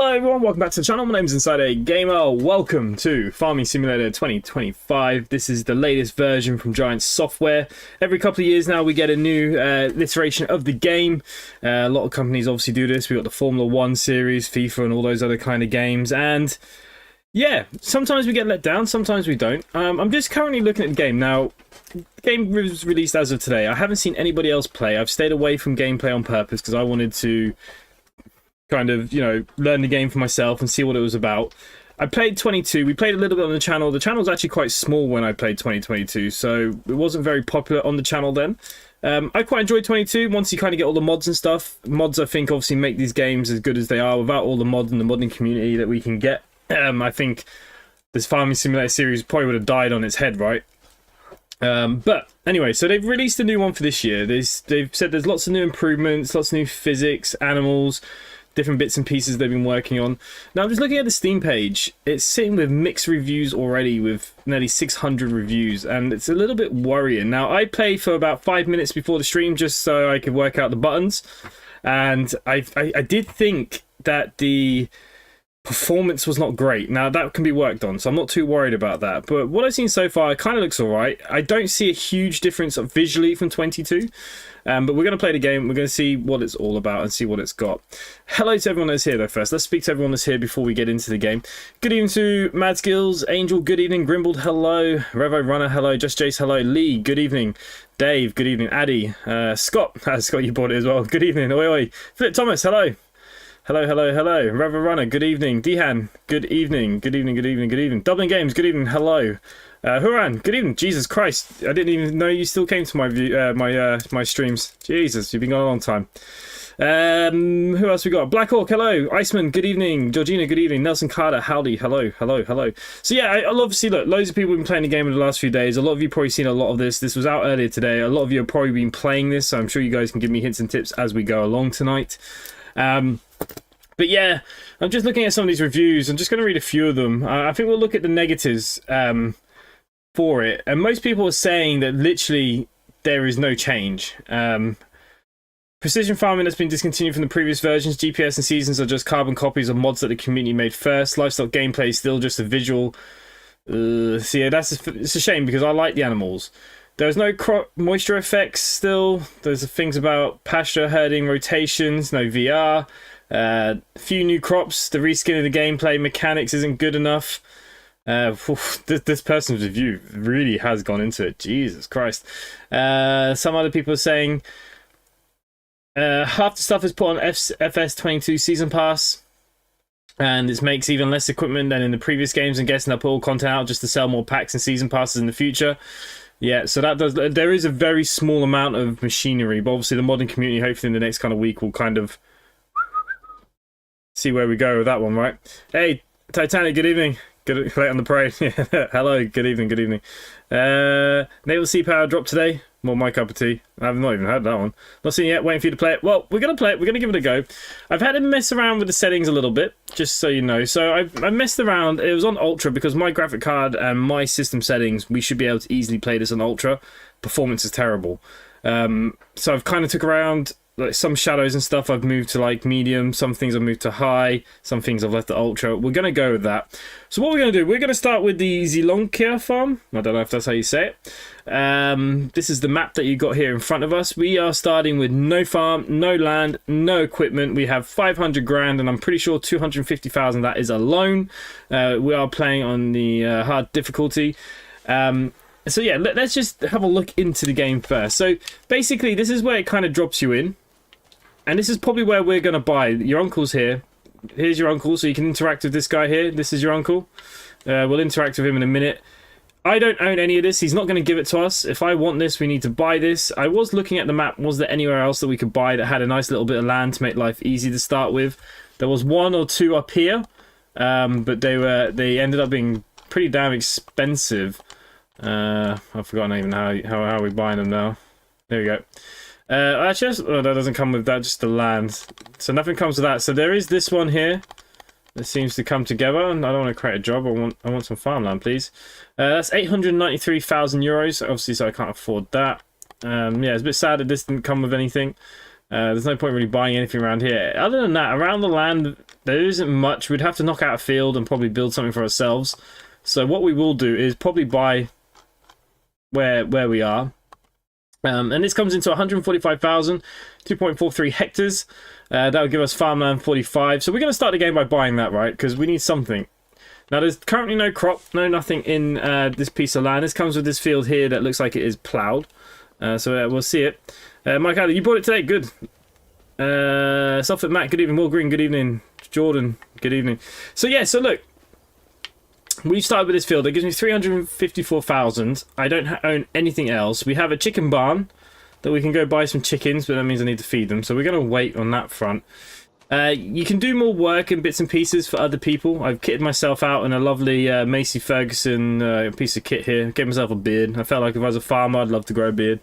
Hello everyone, welcome back to the channel. My name is InsideAgameR. Welcome to Farming Simulator 2025. This is the latest version from Giant Software. Every couple of years now we get a new iteration of the game. A lot of companies obviously do this. We've got the Formula 1 series, FIFA and all those other kind of games. And yeah, sometimes we get let down, sometimes we don't. I'm just currently looking at the game. Now, the game was released as of today. I haven't seen anybody else play. I've stayed away from gameplay on purpose because I wanted to kind of, you know, learn the game for myself and see what it was about. I played 22. We played a little bit on the channel. The channel was actually quite small when I played 2022, so it wasn't very popular on the channel then. I quite enjoyed 22 once you kind of get all the mods and stuff. Mods, I think, obviously make these games as good as they are. Without all the mods and the modding community that we can get, I think this Farming Simulator series probably would have died on its head, right? But anyway, so they've released a new one for this year. They've said there's lots of new improvements, lots of new physics, animals, different bits and pieces they've been working on. Now I'm just looking at the Steam page. It's sitting with mixed reviews already, with nearly 600 reviews, and it's a little bit worrying. Now I played for about 5 minutes before the stream just so I could work out the buttons, and I did think that the performance was not great. Now that can be worked on, so I'm not too worried about that, but what I've seen so far, it kind of looks alright. I don't see a huge difference visually from 22, but we're going to play the game. We're going to see what it's all about and see what it's got. Hello to everyone that's here though first. Let's speak to everyone that's here before we get into the game. Good evening to Mad Skills, Angel, good evening, Grimbled, hello, Revo Runner, hello, Just Jace, hello, Lee, good evening, Dave, good evening, Addy, Scott, Scott, you bought it as well, good evening, oi oi, Philip Thomas, hello. Hello, hello, hello. Rever Runner, good evening. Dehan, good evening. Good evening, good evening, good evening. Dublin Games, good evening. Hello. Huran, good evening. Jesus Christ, I didn't even know you still came to my view, my streams. Jesus, you've been gone a long time. Who else we got? Black Hawk, hello. Iceman, good evening. Georgina, good evening. Nelson Carter, howdy. hello, hello, hello. So yeah, I'll obviously look. Loads of people have been playing the game in the last few days. A lot of you probably seen a lot of this. This was out earlier today. A lot of you have probably been playing this, so I'm sure you guys can give me hints and tips as we go along tonight. But yeah, I'm just looking at some of these reviews. I'm just going to read a few of them. I think we'll look at the negatives for it. And most people are saying that literally there is no change. Precision farming has been discontinued from the previous versions. GPS and seasons are just carbon copies of mods that the community made first. Livestock gameplay is still just a visual. So yeah, it's a shame because I like the animals. There's no crop moisture effects still. There's things about pasture, herding, rotations, no VR. Few new crops. The reskin of the gameplay mechanics isn't good enough. This person's review really has gone into it. Jesus Christ. Some other people are saying half the stuff is put on FS22 Season Pass, and this makes even less equipment than in the previous games. I'm guessing they'll put all content out just to sell more packs and Season Passes in the future. Yeah, so that does. There is a very small amount of machinery, but obviously the modding community, hopefully in the next kind of week, will kind of see where we go with that one, right? Hey, Titanic, good evening. Good late on the parade. Hello, good evening, good evening. Naval Sea Power dropped today. More my cup of tea. I've not even heard that one. Not seen it yet, waiting for you to play it. Well, we're going to play it. We're going to give it a go. I've had to mess around with the settings a little bit, just so you know. So I messed around. It was on Ultra because my graphic card and my system settings, we should be able to easily play this on Ultra. Performance is terrible. So I've kind of took around like some shadows and stuff. I've moved to like medium. Some things I've moved to high. Some things I've left at Ultra. We're going to go with that. So what we're going to do, we're going to start with the Zilonkia farm. I don't know if that's how you say it. This is the map that you got here in front of us. We are starting with no farm, no land, no equipment. We have 500 grand, and I'm pretty sure 250,000 that is a loan. We are playing on the hard difficulty. So yeah, let's just have a look into the game first. So basically, this is where it kind of drops you in. And this is probably where we're going to buy. Your uncle's here. Here's your uncle, so you can interact with this guy here. This is your uncle. We'll interact with him in a minute. I don't own any of this. He's not going to give it to us. If I want this, we need to buy this. I was looking at the map. Was there anywhere else that we could buy that had a nice little bit of land to make life easy to start with? There was one or two up here, but they ended up being pretty damn expensive. I've forgotten even how we're buying them now. There we go. Actually, that doesn't come with that, just the land. So nothing comes with that. So there is this one here that seems to come together. And I don't want to create a job. I want some farmland, please. That's 893,000 euros. Obviously, so I can't afford that. Yeah, it's a bit sad that this didn't come with anything. There's no point really buying anything around here. Other than that, around the land, there isn't much. We'd have to knock out a field and probably build something for ourselves. So what we will do is probably buy where we are. And this comes into 145,000, 2.43 hectares. That would give us farmland 45. So we're going to start the game by buying that, right? Because we need something. Now, there's currently no crop, nothing in this piece of land. This comes with this field here that looks like it is ploughed. So we'll see it. Mike Adler, you bought it today. Good. Suffolk Matt, good evening. Will Green, good evening. Jordan, good evening. So yeah, so look. We've started with this field. It gives me 354,000. I don't own anything else. We have a chicken barn that we can go buy some chickens, but that means I need to feed them. So we're going to wait on that front. You can do more work in bits and pieces for other people. I've kitted myself out in a lovely Macy Ferguson piece of kit here. Gave myself a beard. I felt like if I was a farmer, I'd love to grow a beard.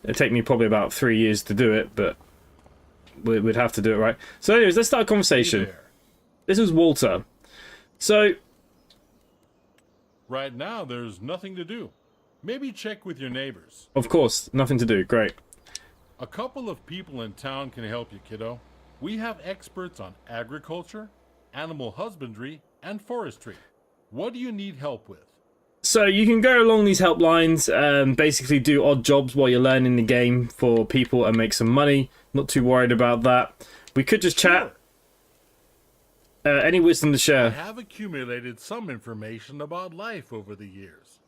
It'd take me probably about 3 years to do it, but we'd have to do it right. So anyways, let's start a conversation. This is Walter. So right now, there's nothing to do. Maybe check with your neighbors. Of course, nothing to do. Great. A couple of people in town can help you, kiddo. We have experts on agriculture, animal husbandry, and forestry. What do you need help with? So you can go along these helplines and basically do odd jobs while you're learning the game for people and make some money. Not too worried about that. We could just chat. Any wisdom to share? I have accumulated some information about life over the years.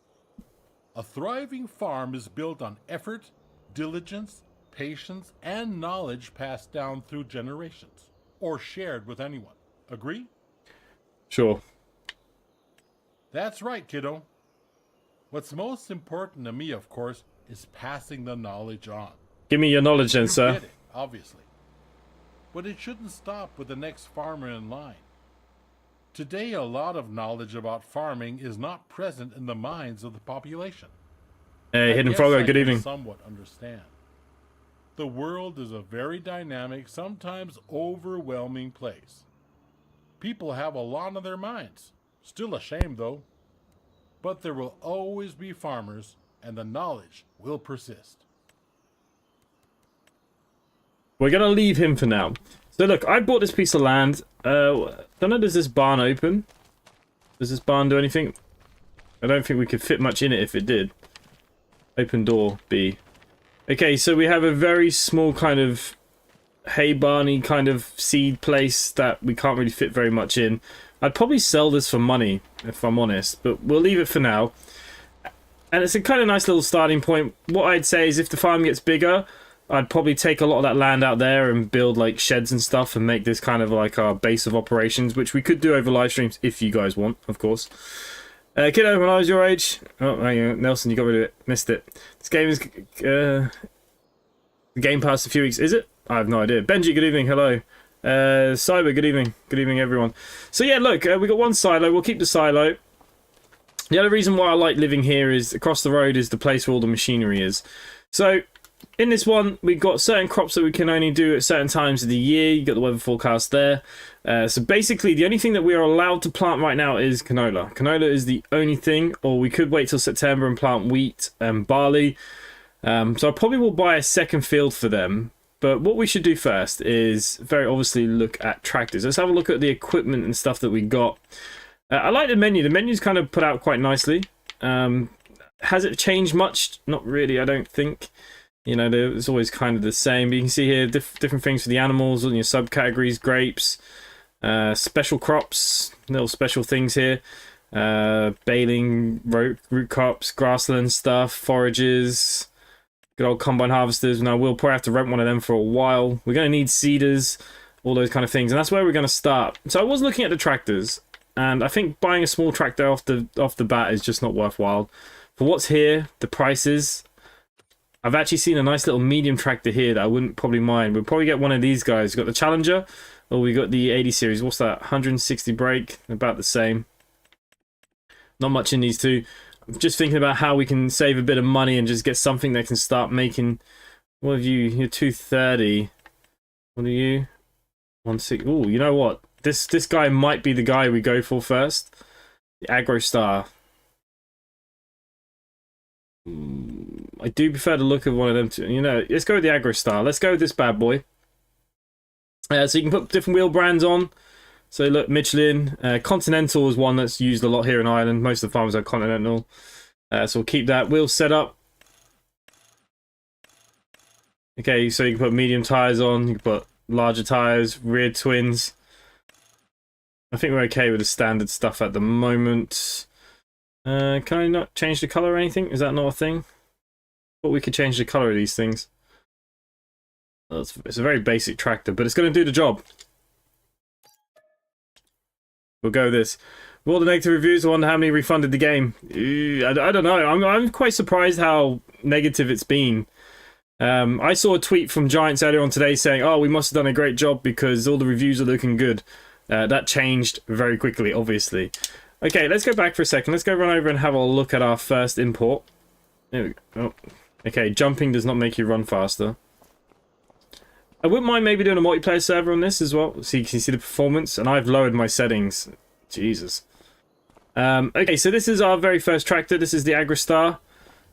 A thriving farm is built on effort, diligence, patience, and knowledge passed down through generations, or shared with anyone. Agree? Sure. That's right, kiddo. What's most important to me, of course, is passing the knowledge on. Give me your knowledge then, sir. Get it, obviously. But it shouldn't stop with the next farmer in line. Today, a lot of knowledge about farming is not present in the minds of the population. Hey, Hidden Froggo, good evening. Somewhat understand. The world is a very dynamic, sometimes overwhelming place. People have a lot on their minds. Still a shame, though. But there will always be farmers, and the knowledge will persist. We're going to leave him for now. So look, I bought this piece of land. Don't know, does this barn open? Does this barn do anything? I don't think we could fit much in it if it did. Open door, B. Okay, so we have a very small kind of hay barny kind of seed place that we can't really fit very much in. I'd probably sell this for money, if I'm honest, but we'll leave it for now. And it's a kind of nice little starting point. What I'd say is if the farm gets bigger, I'd probably take a lot of that land out there and build like sheds and stuff and make this kind of like our base of operations, which we could do over live streams if you guys want, of course. Kiddo, when I was your age... Oh, hang on, Nelson, you got rid of it. Missed it. This game is... the game passed a few weeks. Is it? I have no idea. Benji, good evening. Hello. Cyber, good evening. Good evening, everyone. So yeah, look, we got one silo. We'll keep the silo. The other reason why I like living here is across the road is the place where all the machinery is. So... in this one, we've got certain crops that we can only do at certain times of the year. You got the weather forecast there. So basically, the only thing that we are allowed to plant right now is canola. Canola is the only thing, or we could wait till September and plant wheat and barley. So I probably will buy a second field for them. But what we should do first is very obviously look at tractors. Let's have a look at the equipment and stuff that we got. I like the menu. The menu's kind of put out quite nicely. Has it changed much? Not really, I don't think. You know, it's always kind of the same. But you can see here different things for the animals, on your subcategories, grapes, special crops, little special things here. Baling, root crops, grassland stuff, forages, good old combine harvesters. Now, we'll probably have to rent one of them for a while. We're going to need seeders, all those kind of things. And that's where we're going to start. So I was looking at the tractors, and I think buying a small tractor off the bat is just not worthwhile. For what's here, the prices... I've actually seen a nice little medium tractor here that I wouldn't probably mind. We'll probably get one of these guys. We've got the Challenger, or we got the 80 series. What's that? 160 brake, about the same. Not much in these two. I'm just thinking about how we can save a bit of money and just get something that can start making... What have you? You're 230. What are you? 160. Ooh, you know what? This guy might be the guy we go for first. The Agro Star. I do prefer the look of one of them two. You know, let's go with the aggro style. Let's go with this bad boy. So you can put different wheel brands on. So look, Michelin. Continental is one that's used a lot here in Ireland. Most of the farms are Continental. So we'll keep that wheel set up. Okay, so you can put medium tyres on. You can put larger tyres, rear twins. I think we're okay with the standard stuff at the moment. Can I not change the colour or anything? Is that not a thing? But we could change the colour of these things. Well, it's a very basic tractor, but it's going to do the job. We'll go with this. With all the negative reviews, I wonder how many refunded the game. I don't know. I'm quite surprised how negative it's been. I saw a tweet from Giants earlier on today saying, oh, we must have done a great job because all the reviews are looking good. That changed very quickly, obviously. Okay, let's go back for a second. Let's go run over and have a look at our first import. There we go. Oh. Okay, jumping does not make you run faster. I wouldn't mind maybe doing a multiplayer server on this as well, so you can see the performance. And I've lowered my settings. Jesus. Okay, so this is our very first tractor. This is the Agrostar.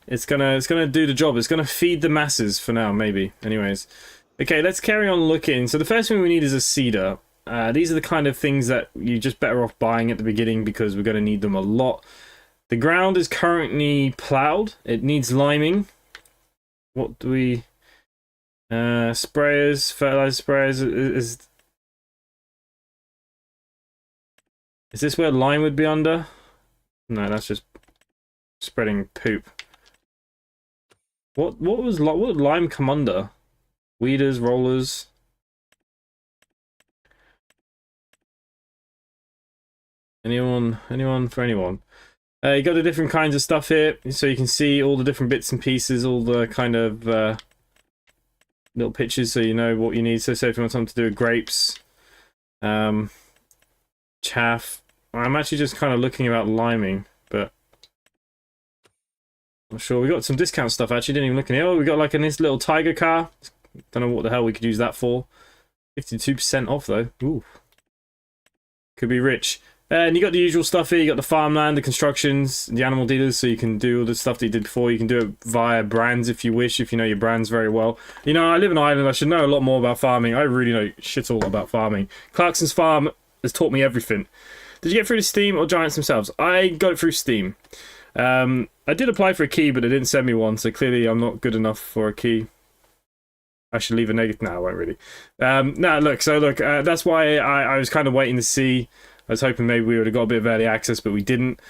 It's gonna do the job. It's gonna feed the masses for now, maybe. Anyways, okay, let's carry on looking. So the first thing we need is a seeder. These are the kind of things that you're just better off buying at the beginning because we're going to need them a lot. The ground is currently ploughed. It needs liming. What do we... sprayers, fertilizer sprayers. Is this where lime would be under? No, that's just spreading poop. What would lime come under? Weeders, rollers... Anyone for anyone. You got the different kinds of stuff here, so you can see all the different bits and pieces, all the kind of little pictures, so you know what you need. So say if you want something to do with grapes, chaff. I'm actually just kind of looking about liming, but I'm sure we got some discount stuff. Actually, didn't even look in here. Oh, we got like a nice little tiger car. Don't know what the hell we could use that for. 52% off though. Ooh, could be rich. And you got the usual stuff here. You got the farmland, the constructions, the animal dealers, so you can do all the stuff that you did before. You can do it via brands if you wish, if you know your brands very well. You know, I live in Ireland. I should know a lot more about farming. I really know shit all about farming. Clarkson's Farm has taught me everything. Did you get through to Steam or Giants themselves? I got it through Steam. I did apply for a key, but they didn't send me one, so clearly I'm not good enough for a key. I should leave a negative. No, I won't really. Look, that's why I was kind of waiting to see. I was hoping maybe we would have got a bit of early access, but we didn't.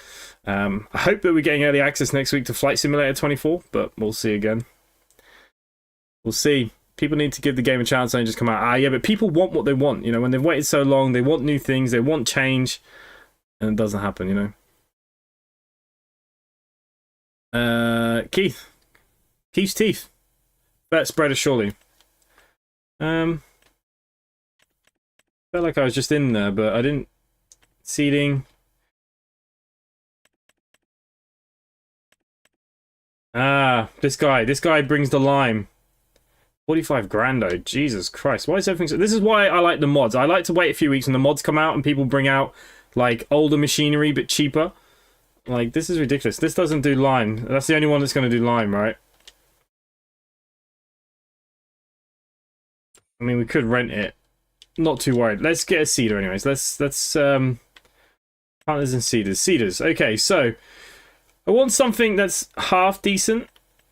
I hope that we're getting early access next week to Flight Simulator 24, but we'll see again. We'll see. People need to give the game a chance and just come out. Yeah, but people want what they want. You know, when they've waited so long, they want new things, they want change, and it doesn't happen, you know. Keith's teeth. That spreader, surely. Felt like I was just in there, but I didn't. Seeding. This guy brings the lime. 45 grand though, Jesus Christ. Why is everything so... This is why I like the mods. I like to wait a few weeks when the mods come out and people bring out, like, older machinery but cheaper. Like, this is ridiculous. This doesn't do lime. That's the only one that's going to do lime, right? I mean, we could rent it. Not too worried. Let's get a seeder anyways. Let's Planters and seeders. Seeders. Okay, so I want something that's half decent.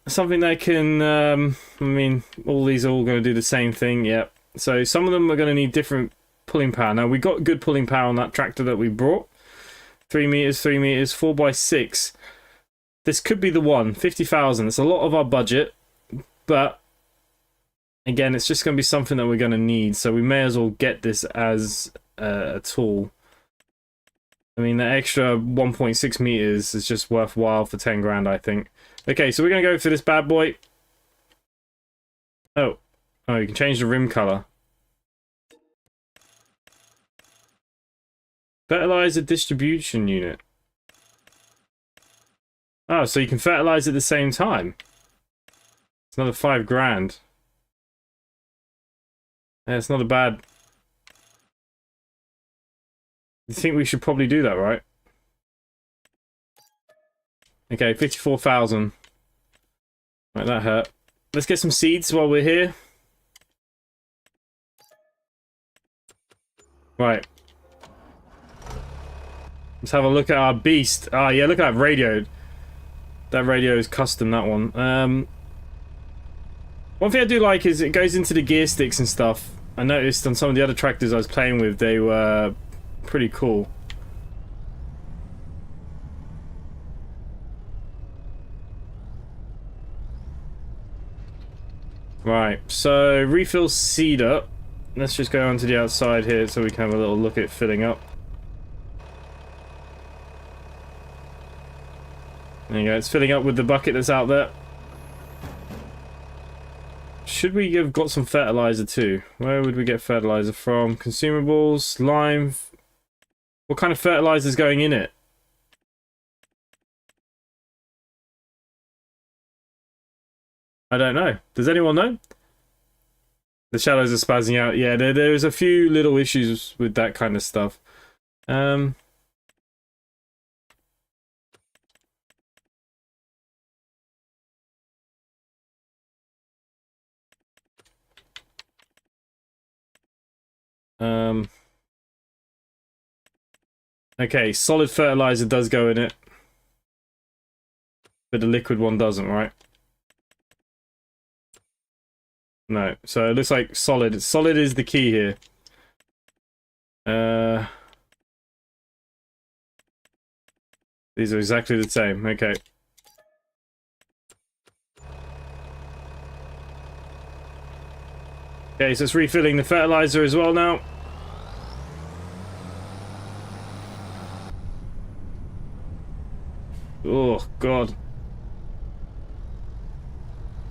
Something that can, I mean, all these are all going to do the same thing, yep. So some of them are going to need different pulling power. Now, we got good pulling power on that tractor that we brought. 3 meters, 3 meters, 4x6. This could be the one. 50,000. It's a lot of our budget, but again, it's just going to be something that we're going to need. So we may as well get this as a tool. I mean, the extra 1.6 meters is just worthwhile for 10 grand, I think. Okay, so we're going to go for this bad boy. Oh, you can change the rim color. Fertilizer distribution unit. Oh, so you can fertilize at the same time. It's another 5 grand. Yeah, it's not a bad... I think we should probably do that, right? Okay, 54,000. Right, that hurt. Let's get some seeds while we're here. Right. Let's have a look at our beast. Ah, yeah, look at that radio. That radio is custom, that one. One thing I do like is it goes into the gear sticks and stuff. I noticed on some of the other tractors I was playing with, they were pretty cool. Right, so refill seed up. Let's just go onto the outside here so we can have a little look at it filling up. There you go, it's filling up with the bucket that's out there. Should we have got some fertilizer too? Where would we get fertilizer from? Consumables, lime. What kind of fertilizer is going in it? I don't know. Does anyone know? The shadows are spazzing out. Yeah, there's a few little issues with that kind of stuff. Okay, solid fertilizer does go in it. But the liquid one doesn't, right? No. So it looks like solid. Solid is the key here. These are exactly the same. Okay. Okay, so it's refilling the fertilizer as well now. Oh, God.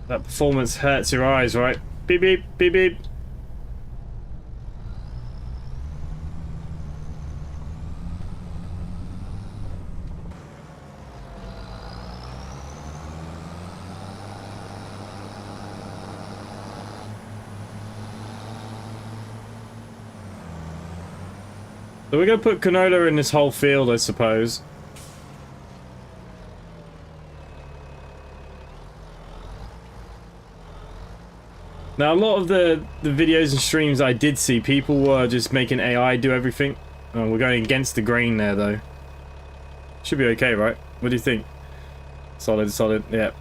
That performance hurts your eyes, right? Beep, beep, beep, beep. So we're going to put canola in this whole field, I suppose. Now, a lot of the videos and streams I did see, people were just making AI do everything. Oh, we're going against the grain there, though. Should be okay, right? What do you think? Solid, solid, yeah.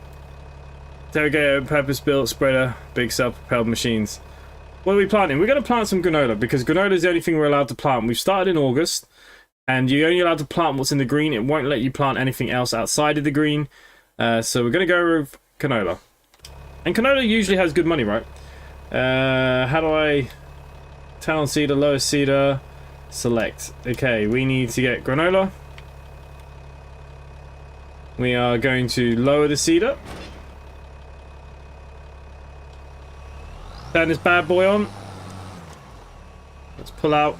Interrogator, purpose-built, spreader, big self-propelled machines. What are we planting? We're going to plant some granola, because granola is the only thing we're allowed to plant. We've started in August, and you're only allowed to plant what's in the green. It won't let you plant anything else outside of the green. So we're going to go with canola. And canola usually has good money, right? How do I... Town cedar, lowest cedar, select. Okay, we need to get granola. We are going to lower the cedar. Turn this bad boy on. Let's pull out.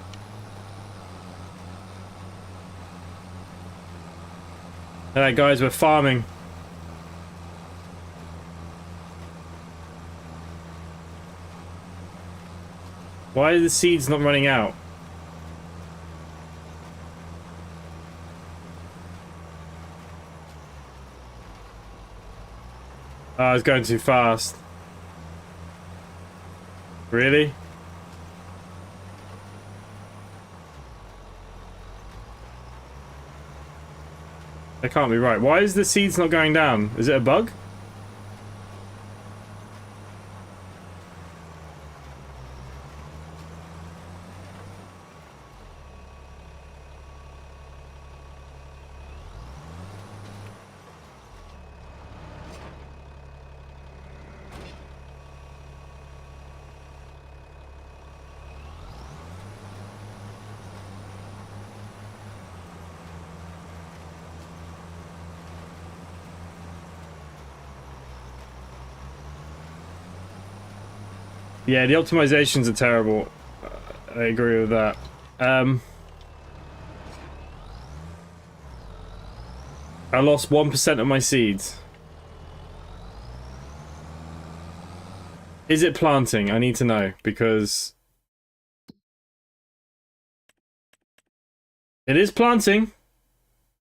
Alright guys, we're farming. Why are the seeds not running out? Oh, I was going too fast. Really? That can't be right. Why is the seeds not going down? Is it a bug? Yeah, the optimizations are terrible. I agree with that. I lost 1% of my seeds. Is it planting? I need to know, because... It is planting.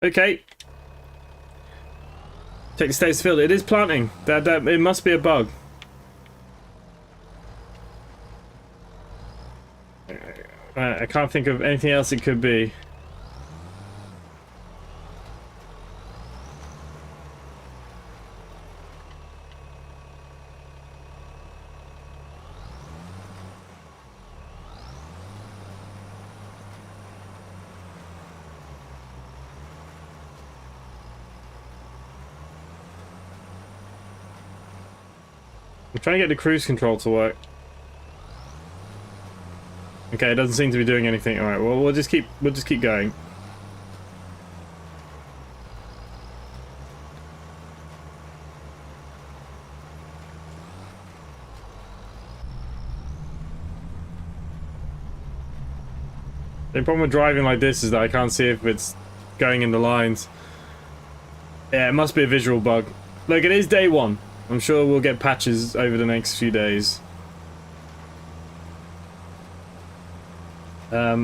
Okay. Check the status field. It is planting. That it must be a bug. I can't think of anything else it could be. I'm trying to get the cruise control to work. Okay, it doesn't seem to be doing anything. All right, well we'll just keep going. The problem with driving like this is that I can't see if it's going in the lines. Yeah, it must be a visual bug. Look, it is day one. I'm sure we'll get patches over the next few days. Oh.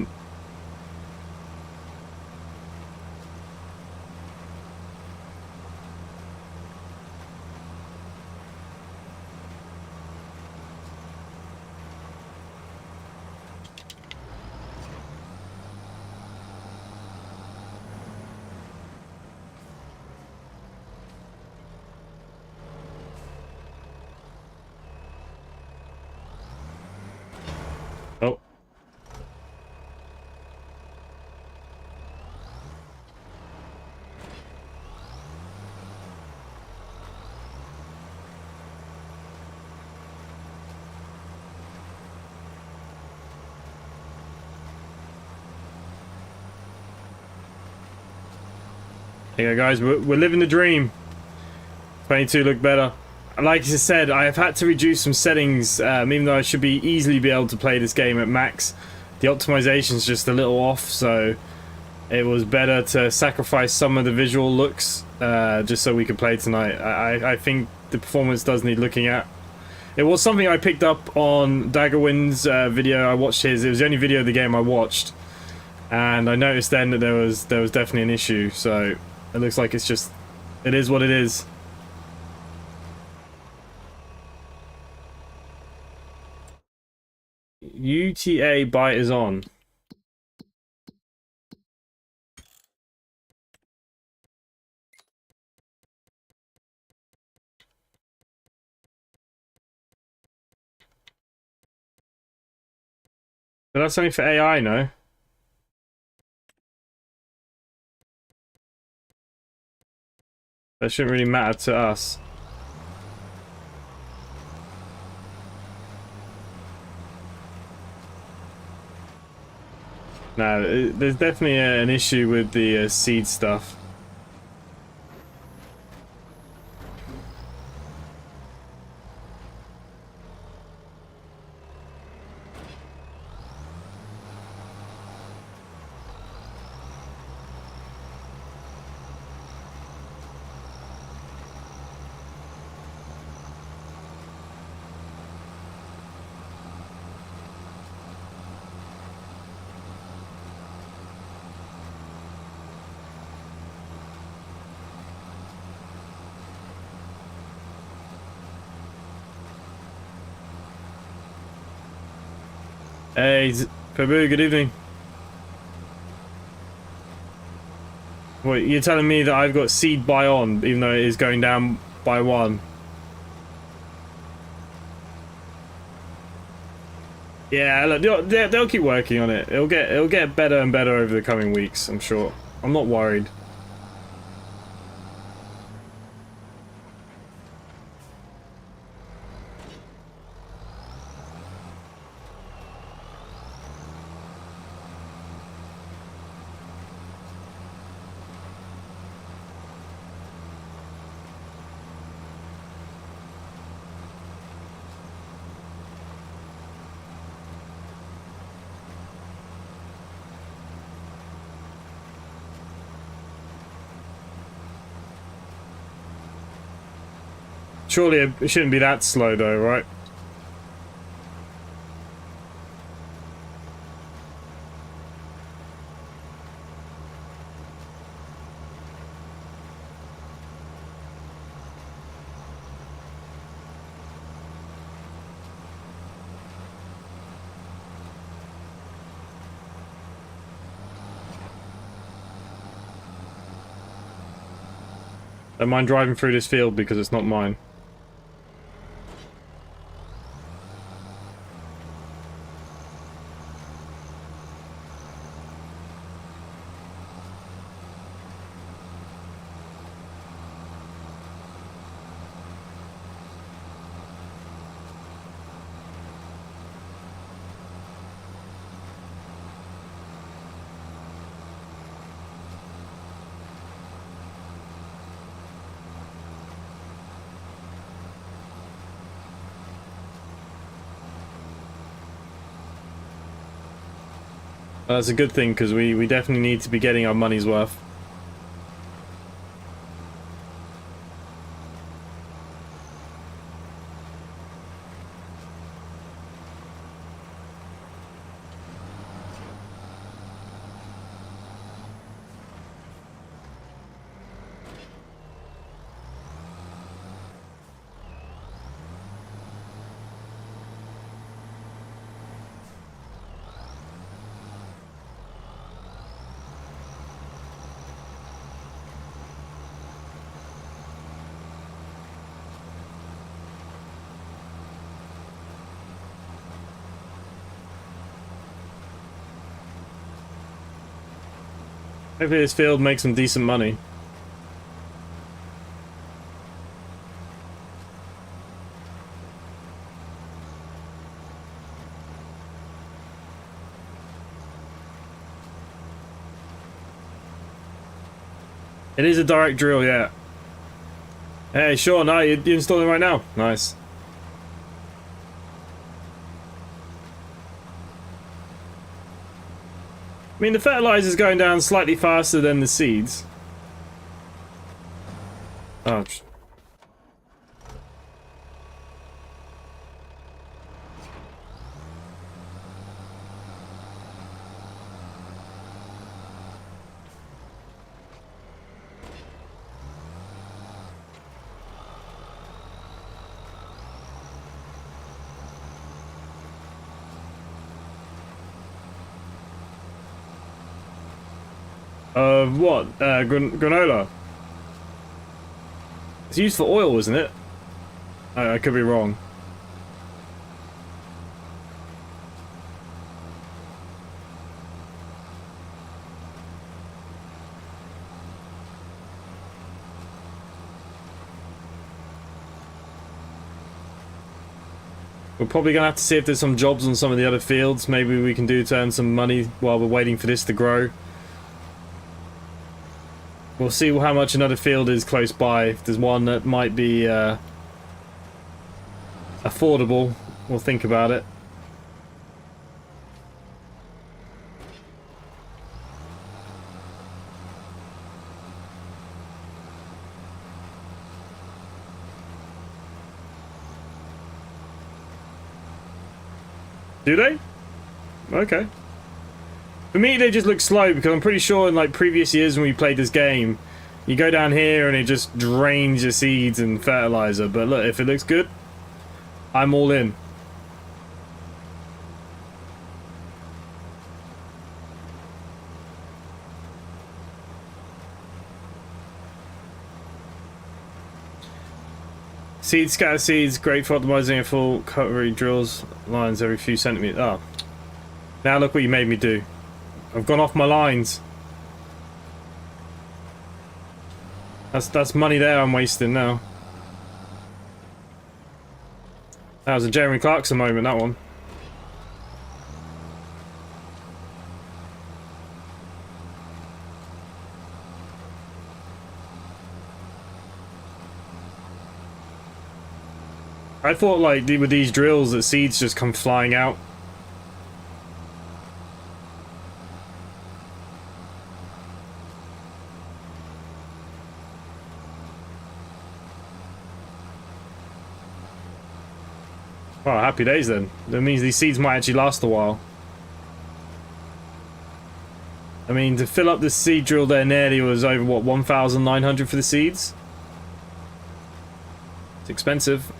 There you go, guys. We're living the dream. 22 look better. Like I said, I have had to reduce some settings, even though I should easily be able to play this game at max. The optimization's just a little off, so it was better to sacrifice some of the visual looks just so we could play tonight. I think the performance does need looking at. It was something I picked up on Daggerwind's video. I watched his. It was the only video of the game I watched, and I noticed then that there was definitely an issue. So it looks like it is what it is. UTA bite is on. But that's only for AI, no? That shouldn't really matter to us. No, there's definitely an issue with the seed stuff. Hey, Pabu, good evening. Wait, you're telling me that I've got seed buy on, even though it is going down by 1? Yeah, look, they'll keep working on it. It'll get better and better over the coming weeks, I'm sure. I'm not worried. Surely it shouldn't be that slow though, right? Don't mind driving through this field because it's not mine. That's a good thing because we definitely need to be getting our money's worth. Hopefully this field makes some decent money. It is a direct drill, yeah. Hey, sure, no, you're installing right now. Nice. I mean, the fertilizer's going down slightly faster than the seeds. Oh. What? Granola? It's used for oil, isn't it? I could be wrong. We're probably gonna have to see if there's some jobs on some of the other fields. Maybe we can do to earn some money while we're waiting for this to grow. We'll see how much another field is close by. If there's one that might be affordable, we'll think about it. Do they? Okay. For me, they just look slow because I'm pretty sure in like previous years when we played this game, you go down here and it just drains your seeds and fertilizer. But look, if it looks good, I'm all in. Seed scatter seeds, great for optimizing a full coverage drills lines every few centimeters. Oh, now look what you made me do. I've gone off my lines. That's money there I'm wasting now. That was a Jeremy Clarkson moment, that one. I thought like with these drills that seeds just come flying out. Well, happy days then. That means these seeds might actually last a while. I mean, to fill up the seed drill there nearly was over, what, 1,900 for the seeds? It's expensive.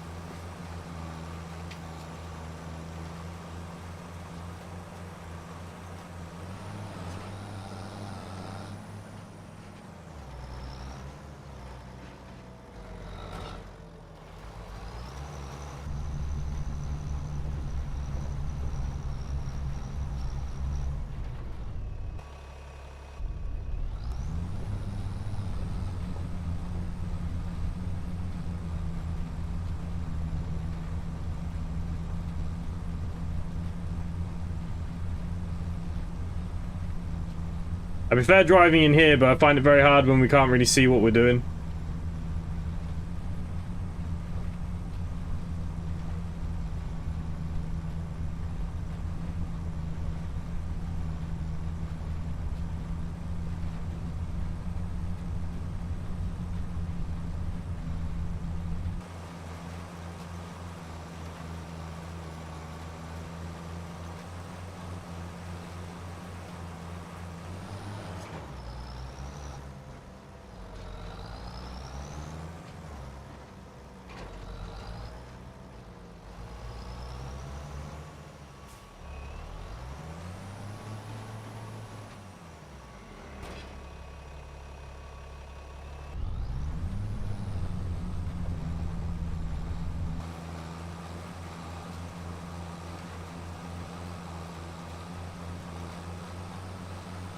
prefer driving in here, but I find it very hard when we can't really see what we're doing.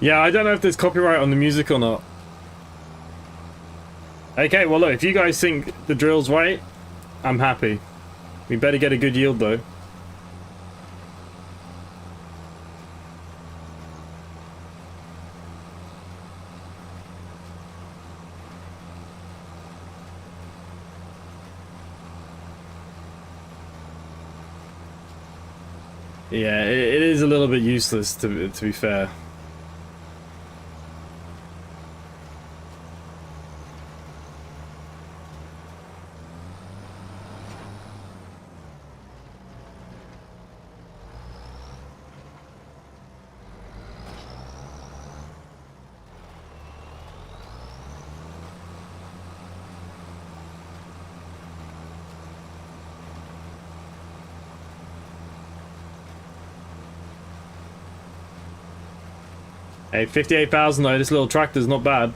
Yeah, I don't know if there's copyright on the music or not. Okay, well look, if you guys think the drill's right, I'm happy. We better get a good yield though. Yeah, it is a little bit useless to be fair. Hey, 58,000 though, this little tractor's not bad.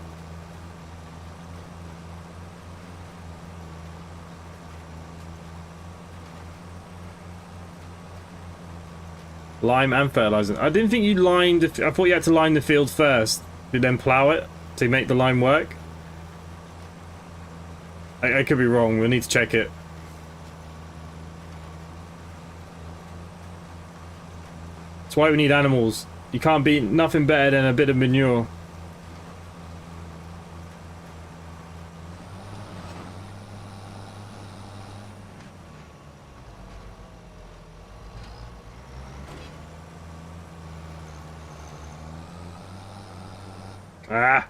Lime and fertilizing. I didn't think you lined, I thought you had to line the field first, then plow it to make the lime work. I could be wrong, we'll need to check it. That's why we need animals. You can't beat nothing better than a bit of manure. Ah.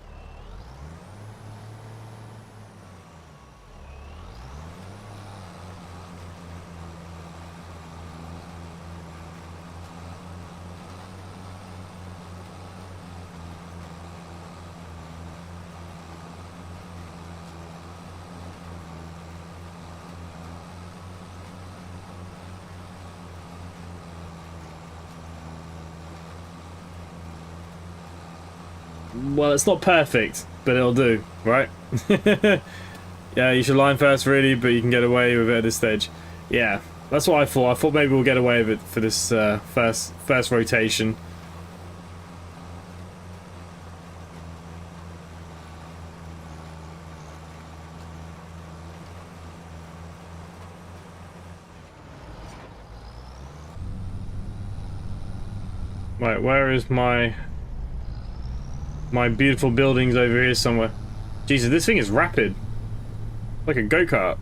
Well, it's not perfect, but it'll do, right? Yeah, you should line first, really, but you can get away with it at this stage. Yeah, that's what I thought. I thought maybe we'll get away with it for this first rotation. Right, where is my beautiful buildings over here somewhere? Jesus, this thing is rapid. Like a go-kart.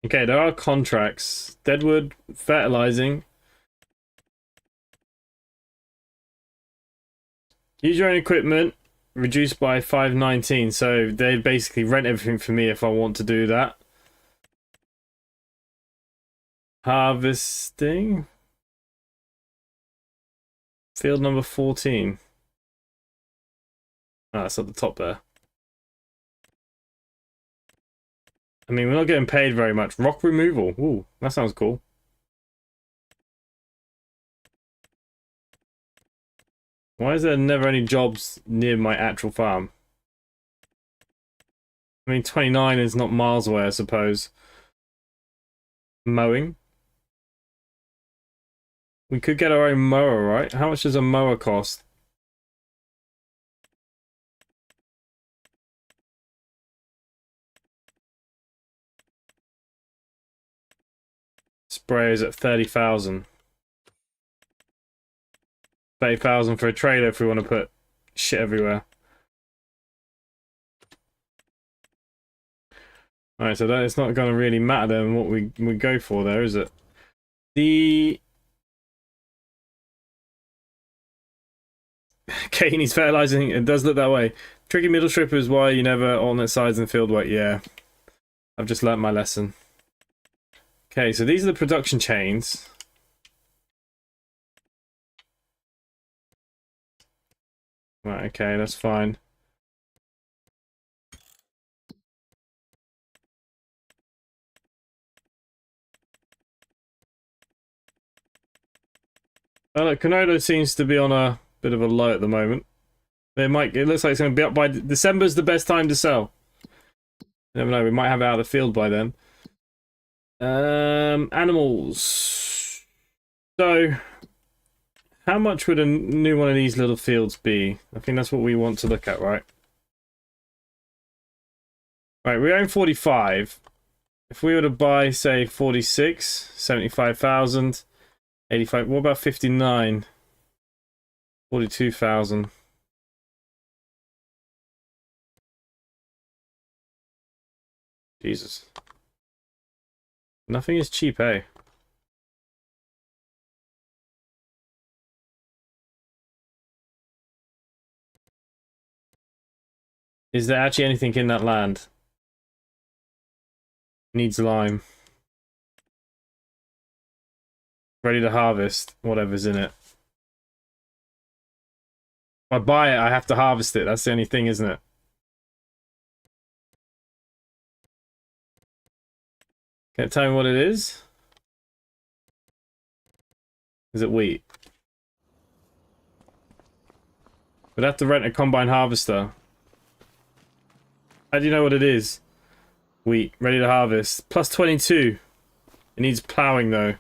Okay, there are contracts. Deadwood, fertilizing. Use your own equipment, reduced by 519. So they basically rent everything for me if I want to do that. Harvesting. Field number 14. Ah, it's at the top there. I mean, we're not getting paid very much. Rock removal. Ooh, that sounds cool. Why is there never any jobs near my actual farm? I mean, 29 is not miles away, I suppose. Mowing. We could get our own mower, right? How much does a mower cost? Sprayers at 30,000. 30,000 for a trailer if we want to put shit everywhere. Alright, so that it's not going to really matter then what we go for there, is it? The... Katie's fertilizing, it does look that way. Tricky middle stripper is why you never alternate sides in field weight, yeah. I've just learnt my lesson. Okay, so these are the production chains. Right, okay, that's fine. Oh look, Konodo seems to be on a bit of a low at the moment. It looks like it's going to be up by... December's the best time to sell. You never know, we might have it out of the field by then. Animals. So, how much would a new one of these little fields be? I think that's what we want to look at, right? Right, we own 45. If we were to buy, say, 46, 75,000, 85, what about 59? 42,000. Jesus. Nothing is cheap, eh? Is there actually anything in that land? Needs lime. Ready to harvest whatever's in it. If I buy it, I have to harvest it. That's the only thing, isn't it? Can it tell me what it is? Is it wheat? We'd have to rent a combine harvester. How do you know what it is? Wheat, ready to harvest. Plus 22. It needs plowing though.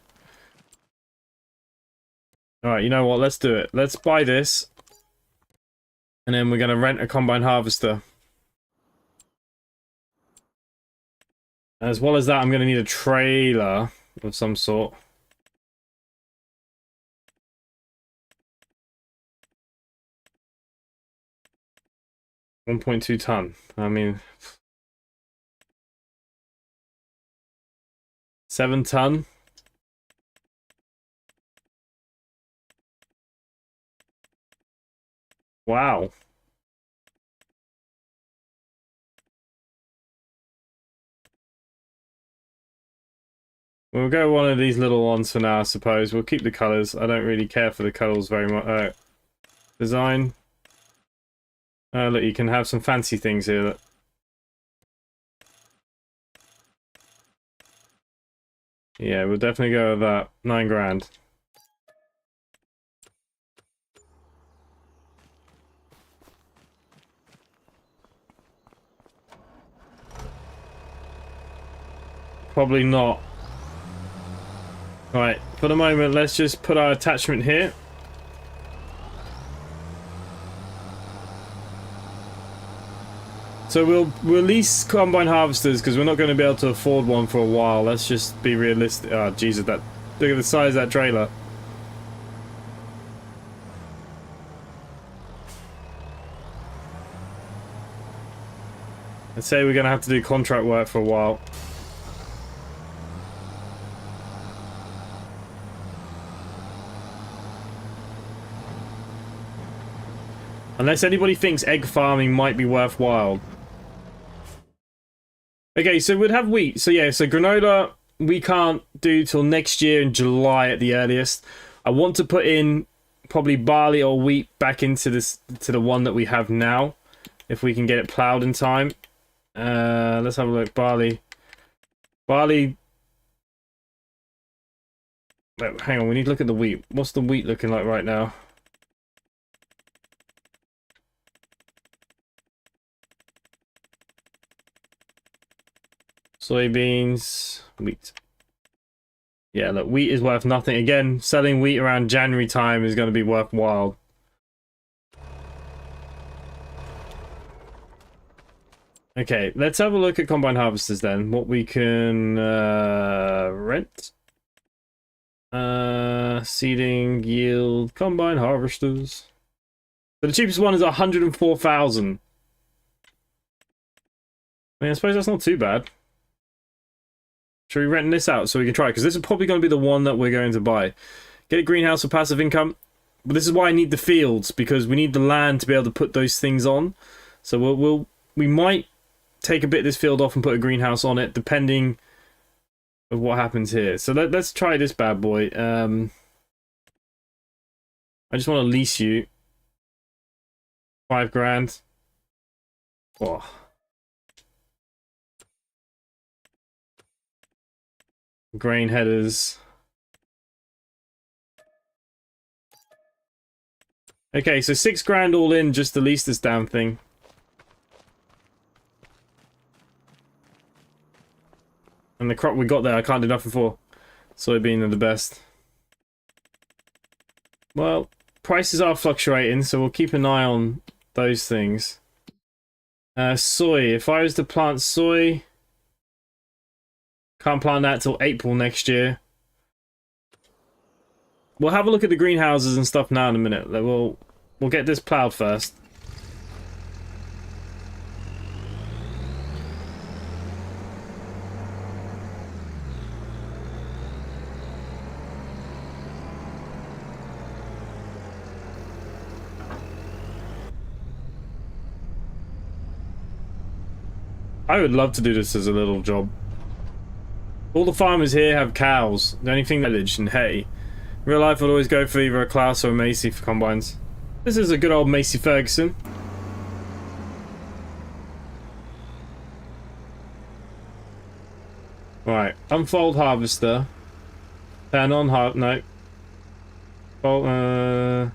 Alright, you know what? Let's do it. Let's buy this. And then we're going to rent a combine harvester. As well as that, I'm going to need a trailer of some sort. $1.2 ton. I mean... 7 ton. Wow. We'll go one of these little ones for now, I suppose. We'll keep the colours. I don't really care for the colours very much. Design. Look, you can have some fancy things here. Look. Yeah, we'll definitely go with that. 9 grand. Probably not. Right, for the moment, let's just put our attachment here. So we'll lease combine harvesters because we're not going to be able to afford one for a while. Let's just be realistic. Oh, Jesus, look at the size of that trailer. I'd say we're going to have to do contract work for a while. Unless anybody thinks egg farming might be worthwhile. Okay, so we'd have wheat. So yeah, so granola we can't do till next year in July at the earliest. I want to put in probably barley or wheat back into this to the one that we have now, if we can get it ploughed in time. Let's have a look. Barley. Hang on, we need to look at the wheat. What's the wheat looking like right now? Soybeans, wheat. Yeah, look, wheat is worth nothing. Again, selling wheat around January time is going to be worthwhile. Okay, let's have a look at combine harvesters then. What we can rent. Seeding, yield, combine harvesters. So the cheapest one is 104,000. I mean, I suppose that's not too bad. Should we rent this out so we can try? Because this is probably going to be the one that we're going to buy. Get a greenhouse for passive income. But this is why I need the fields, because we need the land to be able to put those things on. So we might take a bit of this field off and put a greenhouse on it, depending of what happens here. So let's try this bad boy. I just want to lease you. 5 grand. Oh. Grain headers. Okay, so 6 grand all in just to lease this damn thing. And the crop we got there, I can't do nothing for. Soybean are the best. Well, prices are fluctuating, so we'll keep an eye on those things. Soy. If I was to plant soy, can't plant that till April next year. We'll have a look at the greenhouses and stuff now in a minute. We'll get this plowed first. I would love to do this as a little job. All the farmers here have cows. The only thing village and hay. In real life, I'd always go for either a Klaus or a Macy for combines. This is a good old Macy Ferguson. Right, unfold harvester. Turn on no. Fold,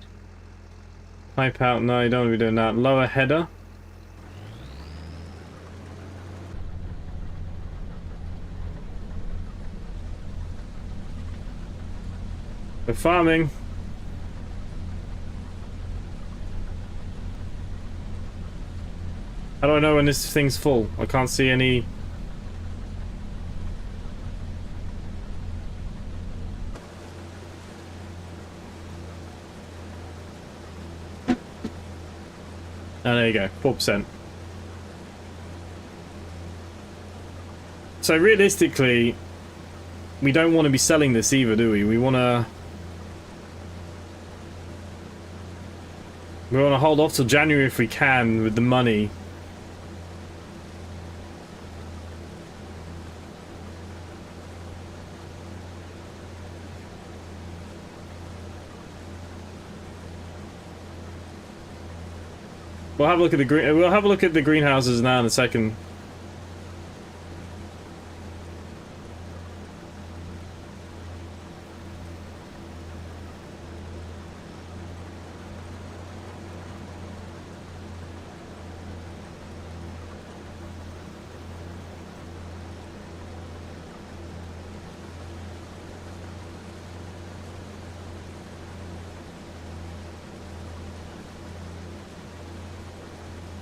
pipe out, no, you don't want to be doing that. Lower header. We're farming. How do I know when this thing's full? I can't see any. Oh, there you go, 4%. So realistically, we don't want to be selling this either, do we? We want to hold off till January if we can with the money. We'll have a look at the greenhouses now in a second.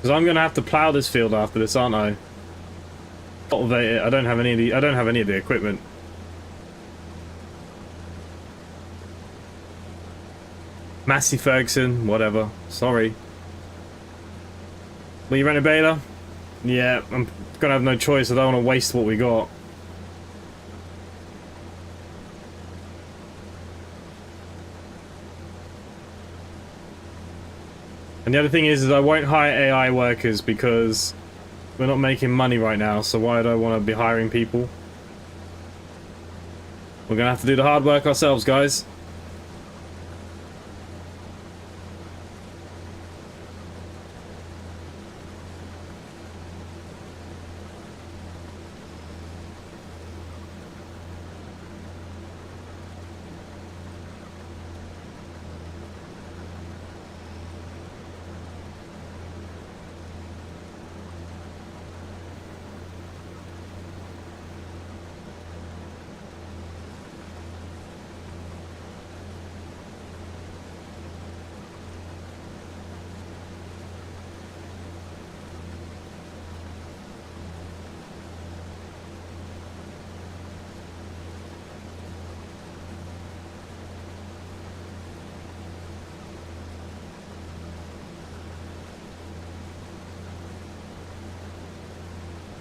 Because I'm gonna have to plow this field after this, aren't I? Cultivate it. I don't have any of the equipment. Massey Ferguson, whatever. Sorry. Will you rent a baler? Yeah, I'm gonna have no choice. I don't want to waste what we got. And the other thing is I won't hire AI workers because we're not making money right now, so why do I want to be hiring people? We're gonna have to do the hard work ourselves, guys.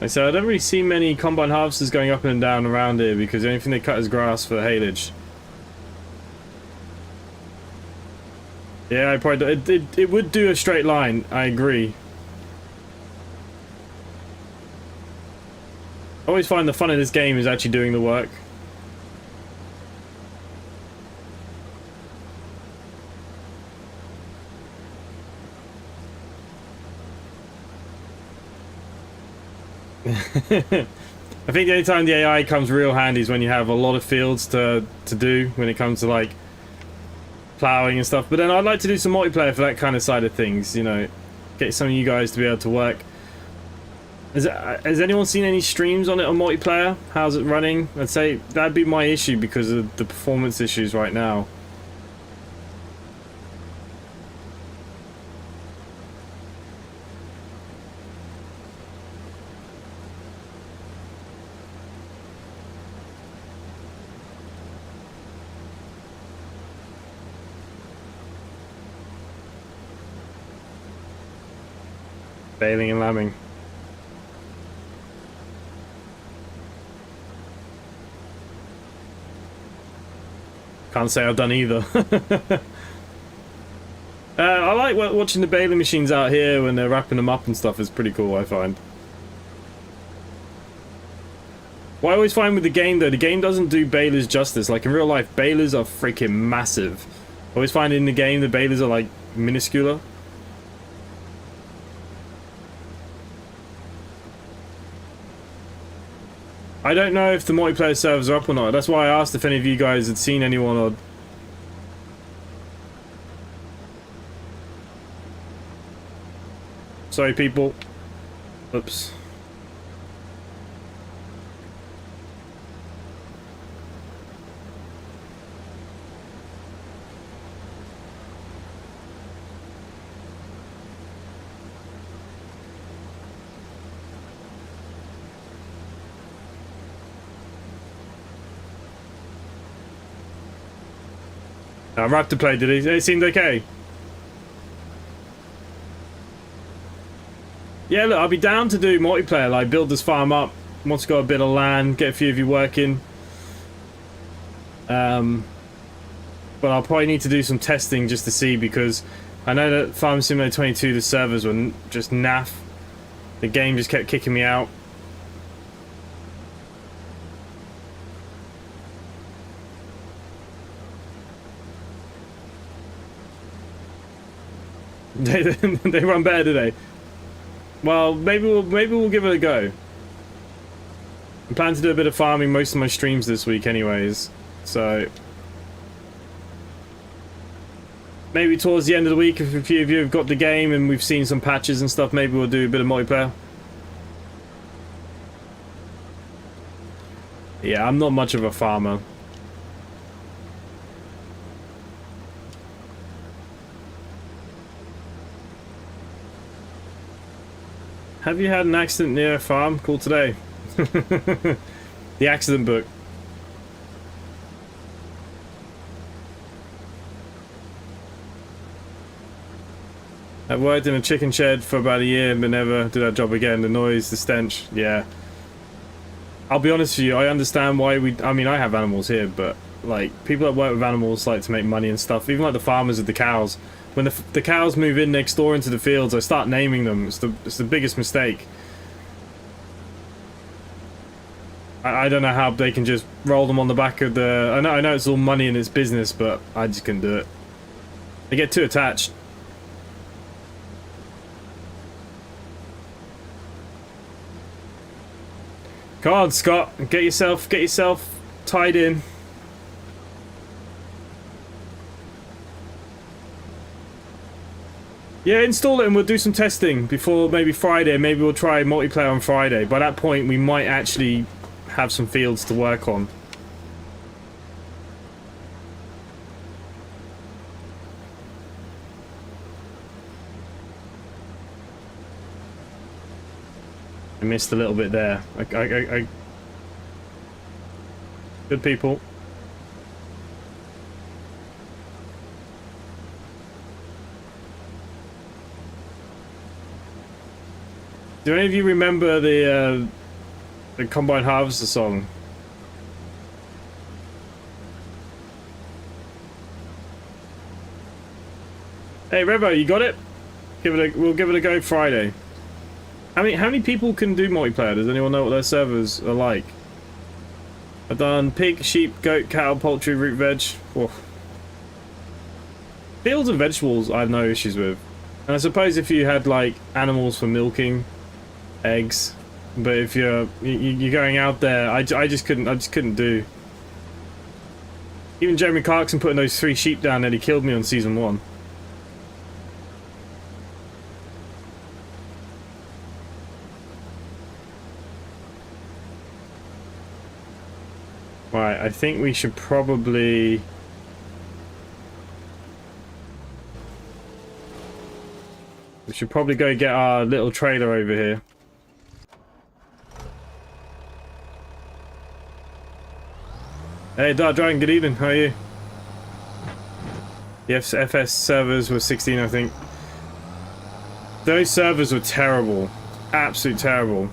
Like I said, I don't really see many combine harvesters going up and down around here because the only thing they cut is grass for haylage. Yeah, I probably it would do a straight line. I agree. I always find the fun of this game is actually doing the work. I think the only time the AI comes real handy is when you have a lot of fields to do when it comes to like plowing and stuff. But then I'd like to do some multiplayer for that kind of side of things, you know, get some of you guys to be able to work. Has anyone seen any streams on it on multiplayer? How's it running? I'd say that'd be my issue because of the performance issues right now. Baling and lambing. Can't say I've done either. I like watching the baling machines out here when they're wrapping them up and stuff. Is pretty cool, I find. What I always find with the game, though, the game doesn't do balers justice. Like in real life, balers are freaking massive. I always find in the game the balers are like minuscule. I don't know if the multiplayer servers are up or not. That's why I asked if any of you guys had seen anyone or... Sorry, people. Oops. Raptor played, did he? It seemed okay. Yeah, look, I'll be down to do multiplayer, like build this farm up. Once got a bit of land, get a few of you working. But I'll probably need to do some testing just to see, because I know that Farm Simulator 22, the servers were just naff. The game just kept kicking me out. They run better today. Well, maybe we'll give it a go. I plan to do a bit of farming most of my streams this week anyways, so maybe towards the end of the week, if a few of you have got the game and we've seen some patches and stuff, maybe we'll do a bit of multiplayer. Yeah, I'm not much of a farmer. Have you had an accident near a farm? Cool today. The accident book. I've worked in a chicken shed for about a year but never did that job again. The noise, the stench, yeah. I'll be honest with you, I understand why I mean, I have animals here, but like, people that work with animals like to make money and stuff, even like the farmers with the cows. When the cows move in next door into the fields, I start naming them. It's the biggest mistake. I don't know how they can just roll them on the back of the... I know it's all money and it's business, but I just couldn't do it. They get too attached. Come on, Scott, get yourself tied in. Yeah, install it and we'll do some testing before maybe Friday. Maybe we'll try multiplayer on Friday. By that point, we might actually have some fields to work on. I missed a little bit there. Good people. Do any of you remember the Combine Harvester song? Hey Revo, you got it? We'll give it a go Friday. How many people can do multiplayer? Does anyone know what their servers are like? I've done pig, sheep, goat, cow, poultry, root veg. Whoa. Fields and vegetables I have no issues with. And I suppose if you had like animals for milking, eggs, but if you're going out there, I just couldn't do. Even Jeremy Clarkson putting those 3 sheep down there, he killed me on season 1. Right, I think we should probably... go get our little trailer over here. Hey, Dark Dragon, good evening, how are you? The FS servers were 16, I think. Those servers were terrible. Absolute terrible.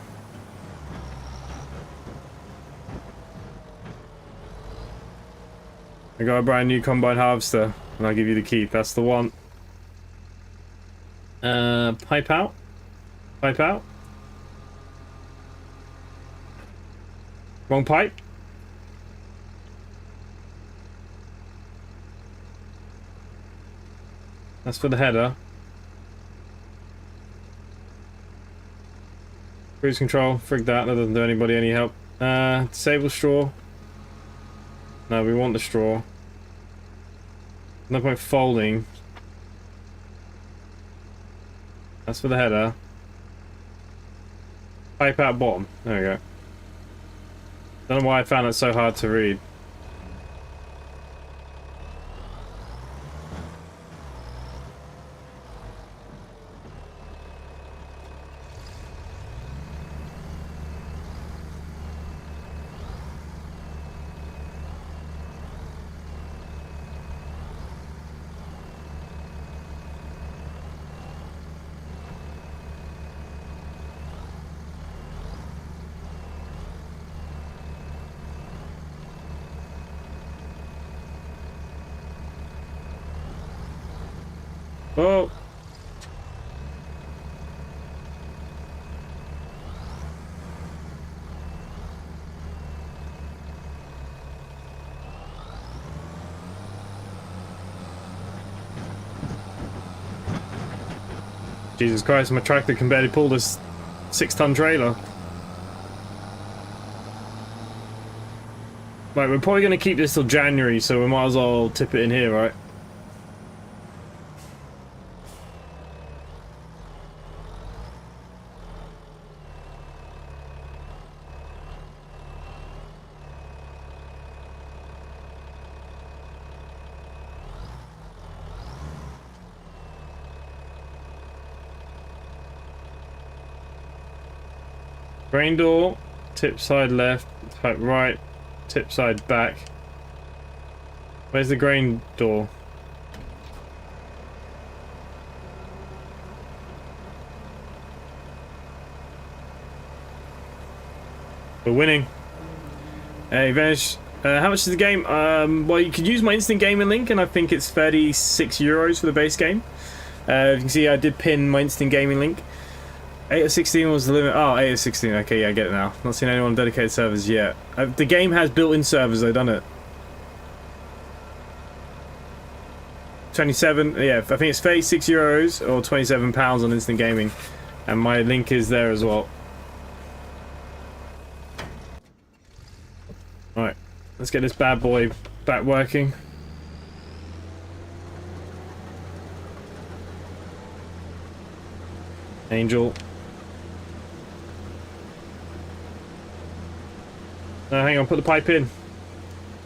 I got a brand new Combine Harvester, and I'll give you the key. That's the one. Pipe out. Pipe out. Wrong pipe. That's for the header. Cruise control. Frig that. That doesn't do anybody any help. Disable straw. No, we want the straw. No point folding. That's for the header. Pipe out bottom. There we go. Don't know why I found it so hard to read. Oh. Jesus Christ, my tractor can barely pull this 6-ton trailer. Right, we're probably going to keep this till January, so we might as well tip it in here, right? Grain door, tip side left, type right, tip side back. Where's the grain door? We're winning. Hey Veg, how much is the game? Well, you could use my instant gaming link, and I think it's 36 euros for the base game. You can see I did pin my instant gaming link. 8 of 16 was the limit. Oh, 8 of 16. Okay, yeah, I get it now. Not seen anyone on dedicated servers yet. The game has built-in servers, they've done it. 27, yeah, I think it's 36 euros or £27 on instant gaming. And my link is there as well. Right, let's get this bad boy back working. Angel. No, hang on, put the pipe in.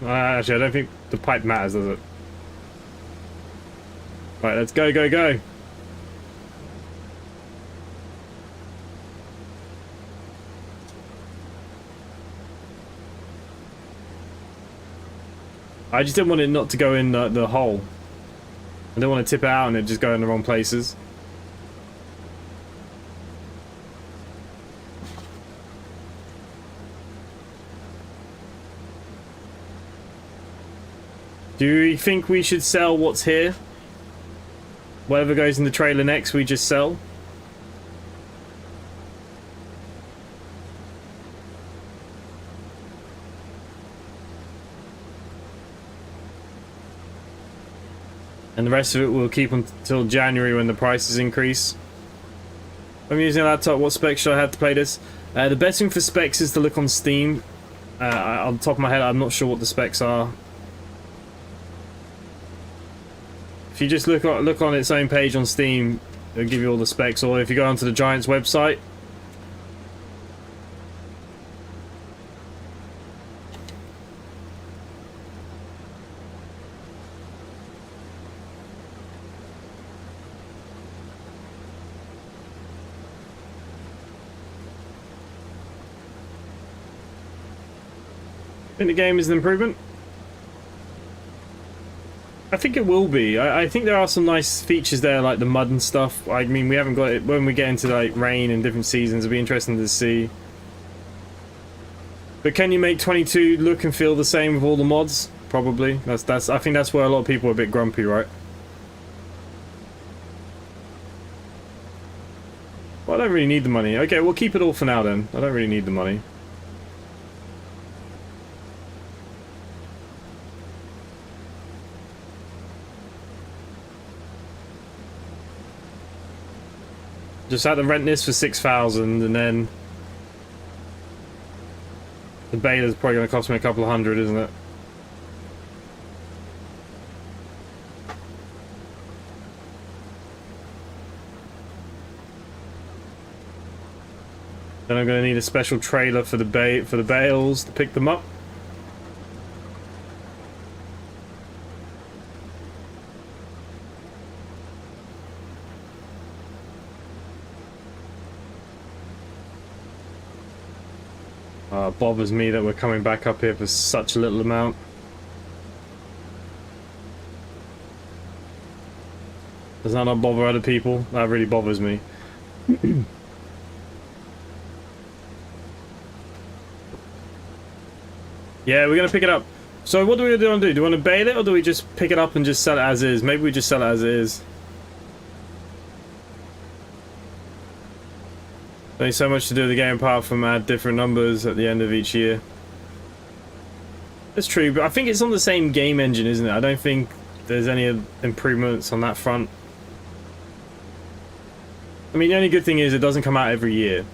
Actually, I don't think the pipe matters, does it? Right, let's go, go, go. I just didn't want it not to go in the hole. I don't want to tip it out and it just go in the wrong places. Do you think we should sell what's here? Whatever goes in the trailer next, we just sell? And the rest of it we'll keep until January when the prices increase. I'm using a laptop. What specs should I have to play this? The best thing for specs is to look on Steam. On the top of my head, I'm not sure what the specs are. If you just look on its own page on Steam, it'll give you all the specs. Or if you go onto the Giants website. I think the game is an improvement. I think it will be. I think there are some nice features there, like the mud and stuff. I mean, we haven't got it. When we get into like rain and different seasons, it'll be interesting to see. But can you make 22 look and feel the same with all the mods? Probably. That's. I think that's where a lot of people are a bit grumpy, right? Well, I don't really need the money. Okay, we'll keep it all for now then. I don't really need the money. Just had to rent this for 6,000, and then the beta's probably going to cost me a couple of hundred, isn't it? Then I'm going to need a special trailer for the bales to pick them up. It bothers me that we're coming back up here for such a little amount. Does that not bother other people? That really bothers me. Yeah, we're gonna pick it up. So what do we want to do? Do we want to bail it, or do we just pick it up and just sell it as is? Maybe we just sell it as is. There's so much to do with the game apart from add different numbers at the end of each year. That's true, but I think it's on the same game engine, isn't it? I don't think there's any improvements on that front. I mean, the only good thing is it doesn't come out every year,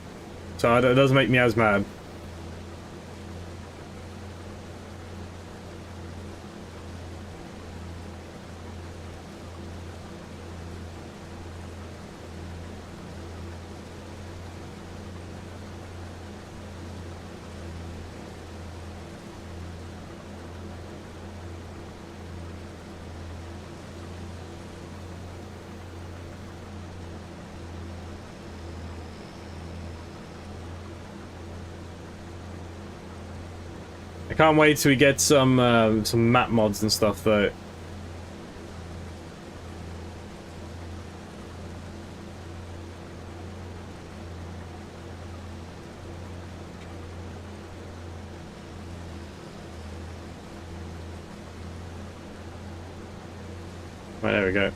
so it doesn't make me as mad. Can't wait till we get some map mods and stuff though. Right, there we go.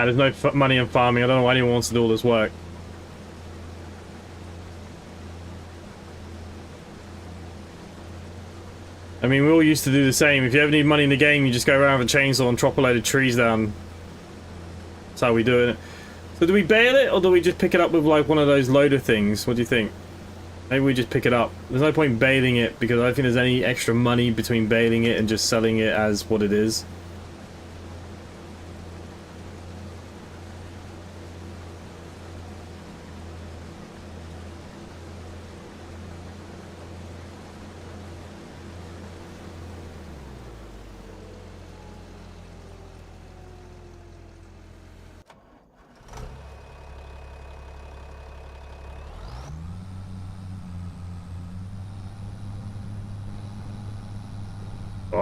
There's no money in farming. I don't know why anyone wants to do all this work. I mean, we all used to do the same. If you ever need money in the game, you just go around with a chainsaw and chop a load of trees down. That's how we do it. So do we bail it, or do we just pick it up with like one of those loader things? What do you think? Maybe we just pick it up. There's no point bailing it, because I don't think there's any extra money between bailing it and just selling it as what it is.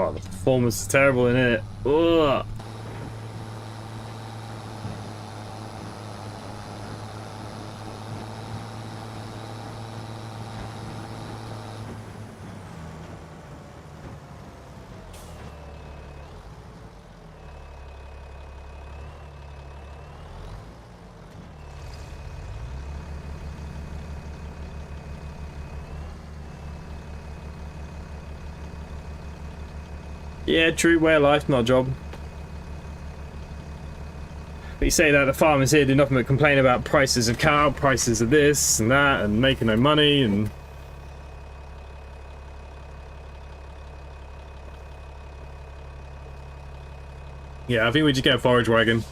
Oh, the performance is terrible in it. Ugh. Yeah, true way of life, not a job. But you say that the farmers here do nothing but complain about prices of cow, prices of this and that, and making no money, and... Yeah, I think we just get a forage wagon.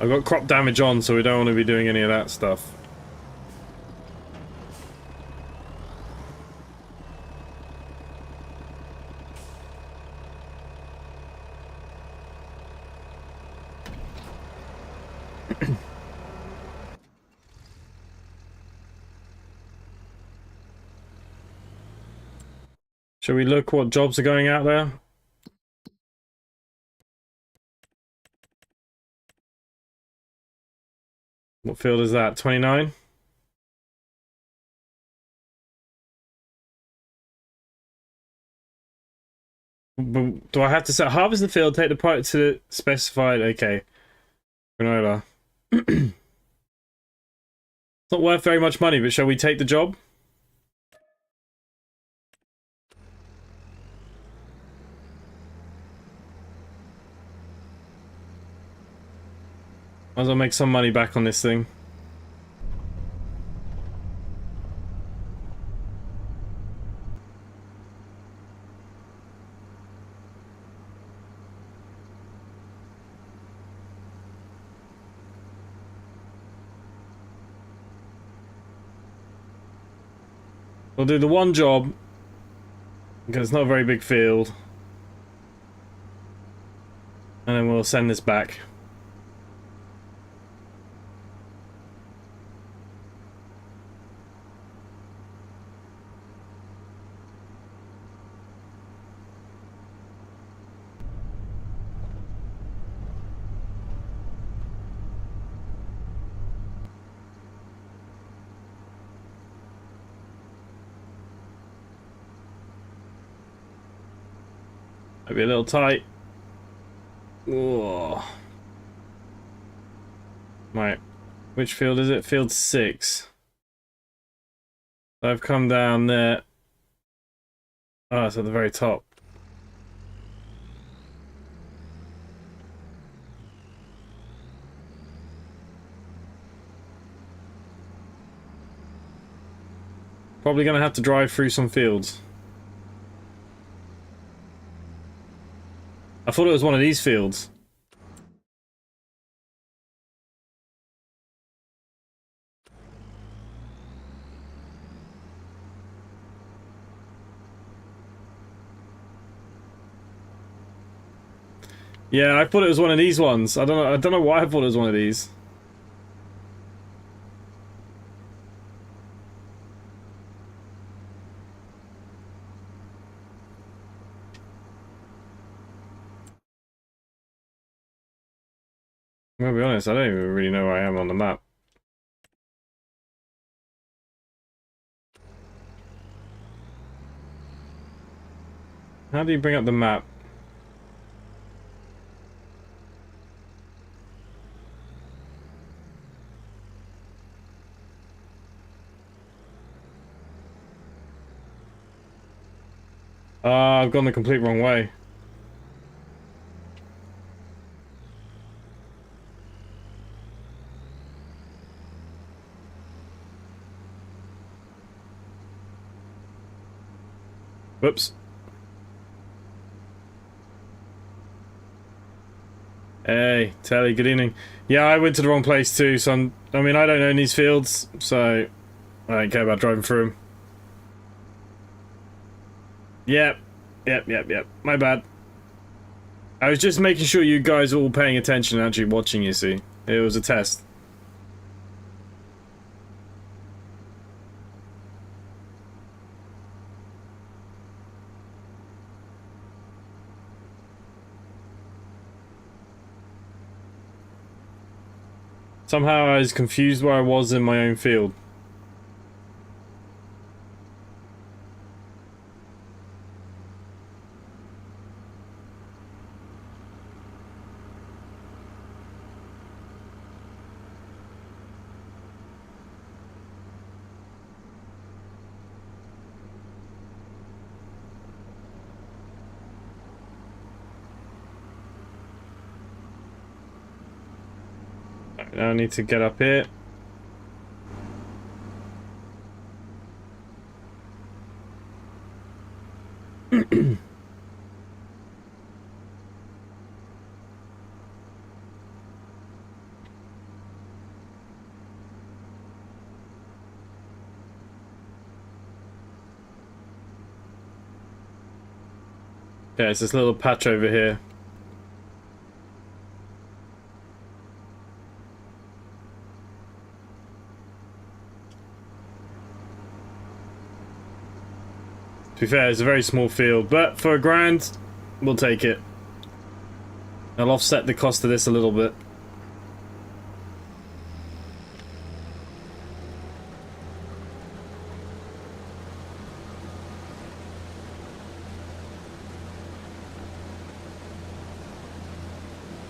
I've got crop damage on, so we don't want to be doing any of that stuff. Shall we look what jobs are going out there? What field is that? 29? Do I have to set harvest the field, take the product to the specified? Okay. Granola. It's not worth very much money, but shall we take the job? Might as well make some money back on this thing. We'll do the one job, because it's not a very big field. And then we'll send this back. Might be a little tight. Whoa. Right. Which field is it? Field 6. I've come down there. Oh, it's at the very top. Probably gonna have to drive through some fields. I thought it was one of these fields. Yeah, I thought it was one of these ones. I don't know why I thought it was one of these. I'm gonna be honest, I don't even really know where I am on the map. How do you bring up the map? I've gone the complete wrong way. Whoops. Hey, Telly, good evening. Yeah, I went to the wrong place too, so I mean, I don't own these fields, so I don't care about driving through them. Yep, Yep. My bad. I was just making sure you guys were all paying attention and actually watching, you see. It was a test. Somehow I was confused where I was in my own field. Now I need to get up here. Yeah, it's this little patch over here. To be fair, it's a very small field, but for $1,000, we'll take it. I'll offset the cost of this a little bit.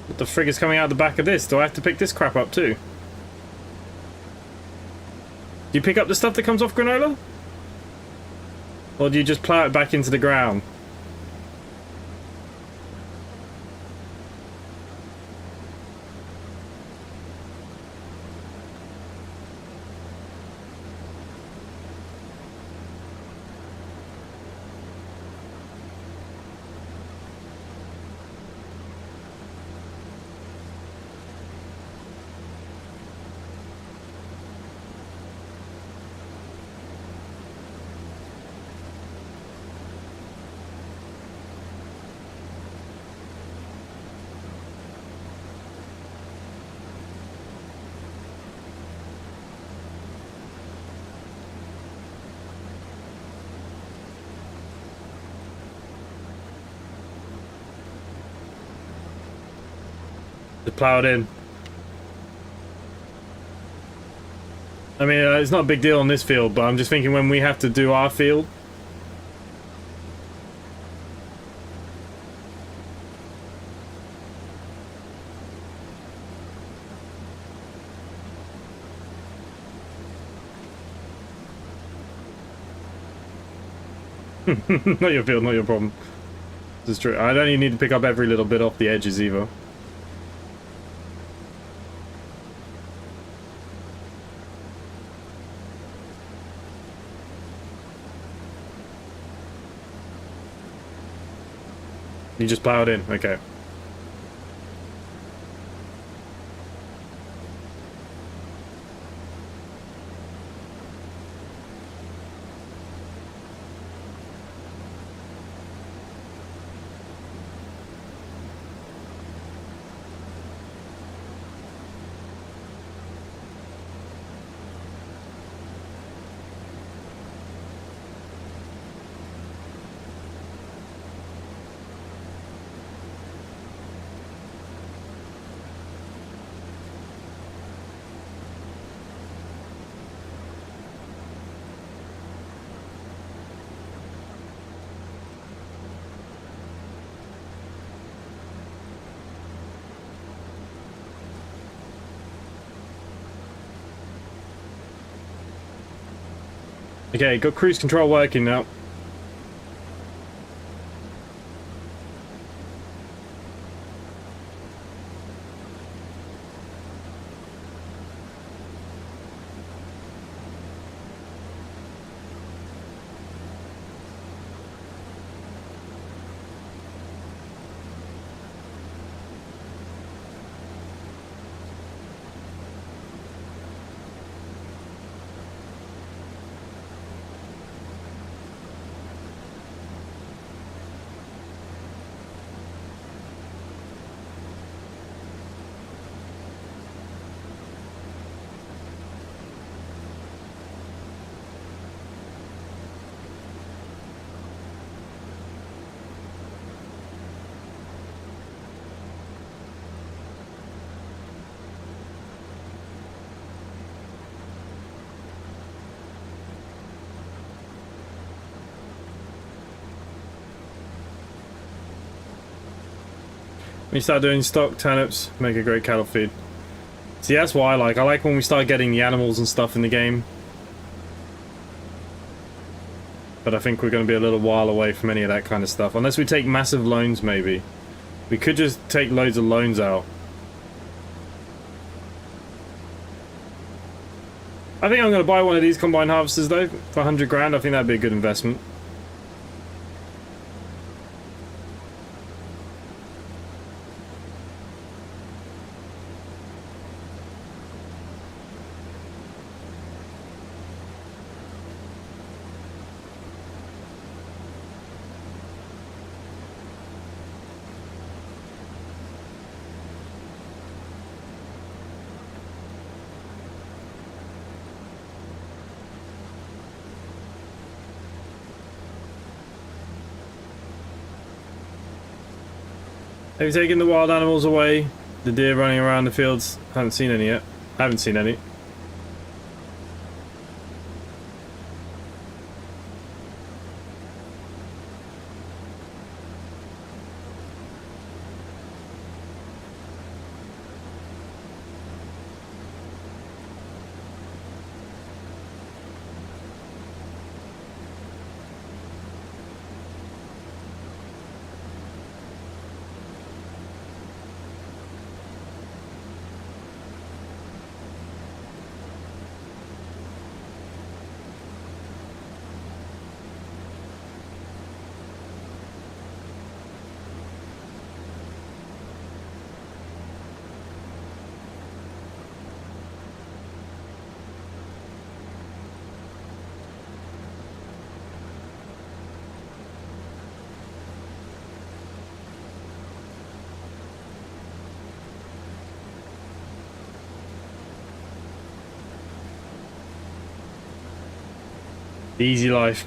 What the frig is coming out the back of this? Do I have to pick this crap up too? Do you pick up the stuff that comes off granola? Or do you just plow it back into the ground? Just plow it in. I mean, it's not a big deal on this field, but I'm just thinking when we have to do our field. Not your field, not your problem. This is true. I don't even need to pick up every little bit off the edges either. You just plow it in, okay. Okay, got cruise control working now. When you start doing stock, turnips make a great cattle feed. See, that's what I like. I like when we start getting the animals and stuff in the game. But I think we're going to be a little while away from any of that kind of stuff. Unless we take massive loans, maybe. We could just take loads of loans out. I think I'm going to buy one of these combine harvesters, though. For 100 grand, I think that'd be a good investment. Have you taken the wild animals away? The deer running around the fields? Haven't seen any yet. Haven't seen any. The easy life.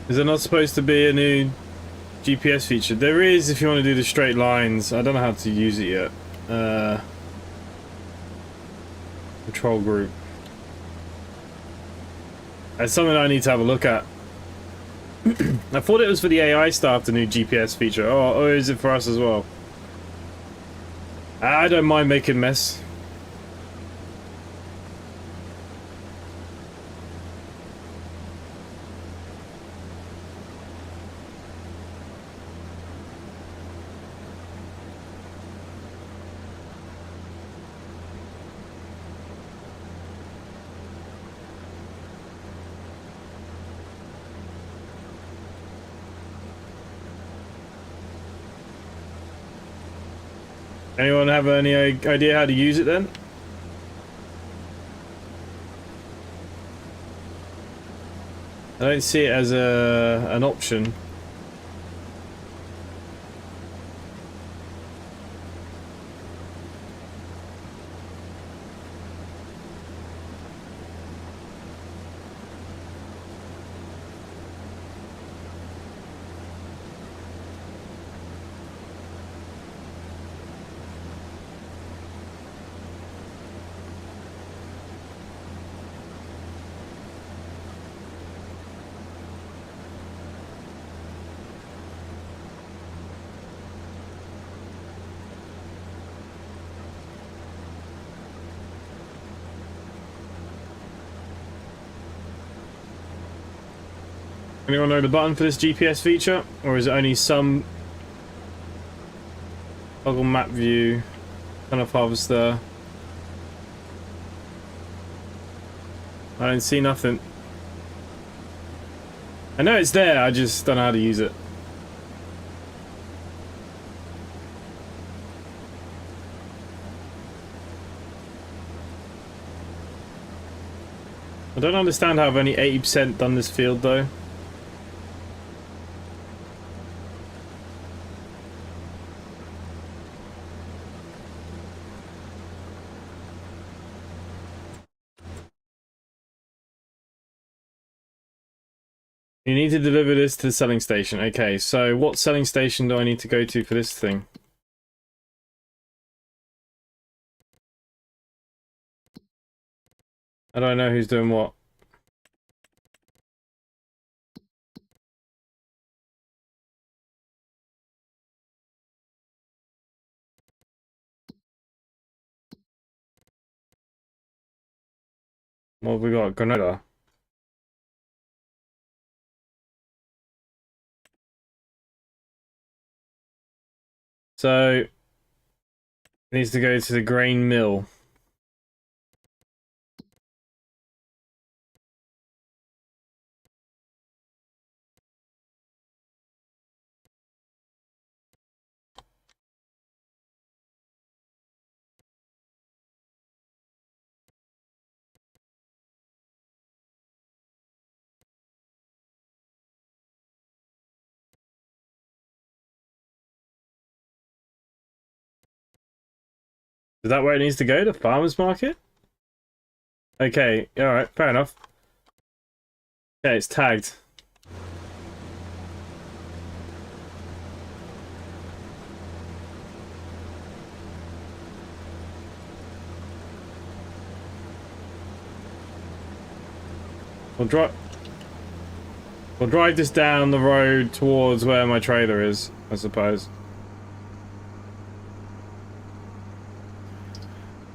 Is there not supposed to be a new GPS feature? There is if you want to do the straight lines. I don't know how to use it yet. Control group. That's something I need to have a look at. I thought it was for the AI staff, the new GPS feature. Or is it for us as well? I don't mind making a mess. Anyone have any idea how to use it then? I don't see it as an option. Anyone know the button for this GPS feature? Or is it only some... Toggle map view, kind of harvester. I don't see nothing. I know it's there, I just don't know how to use it. I don't understand how I've only 80% done this field though. You need to deliver this to the selling station. Okay, so what selling station do I need to go to for this thing? I don't know who's doing what. What have we got? Granada. So, it needs to go to the grain mill. Is that where it needs to go? The farmer's market? Okay, alright, fair enough. Okay, it's tagged. We'll drive this down the road towards where my trailer is, I suppose.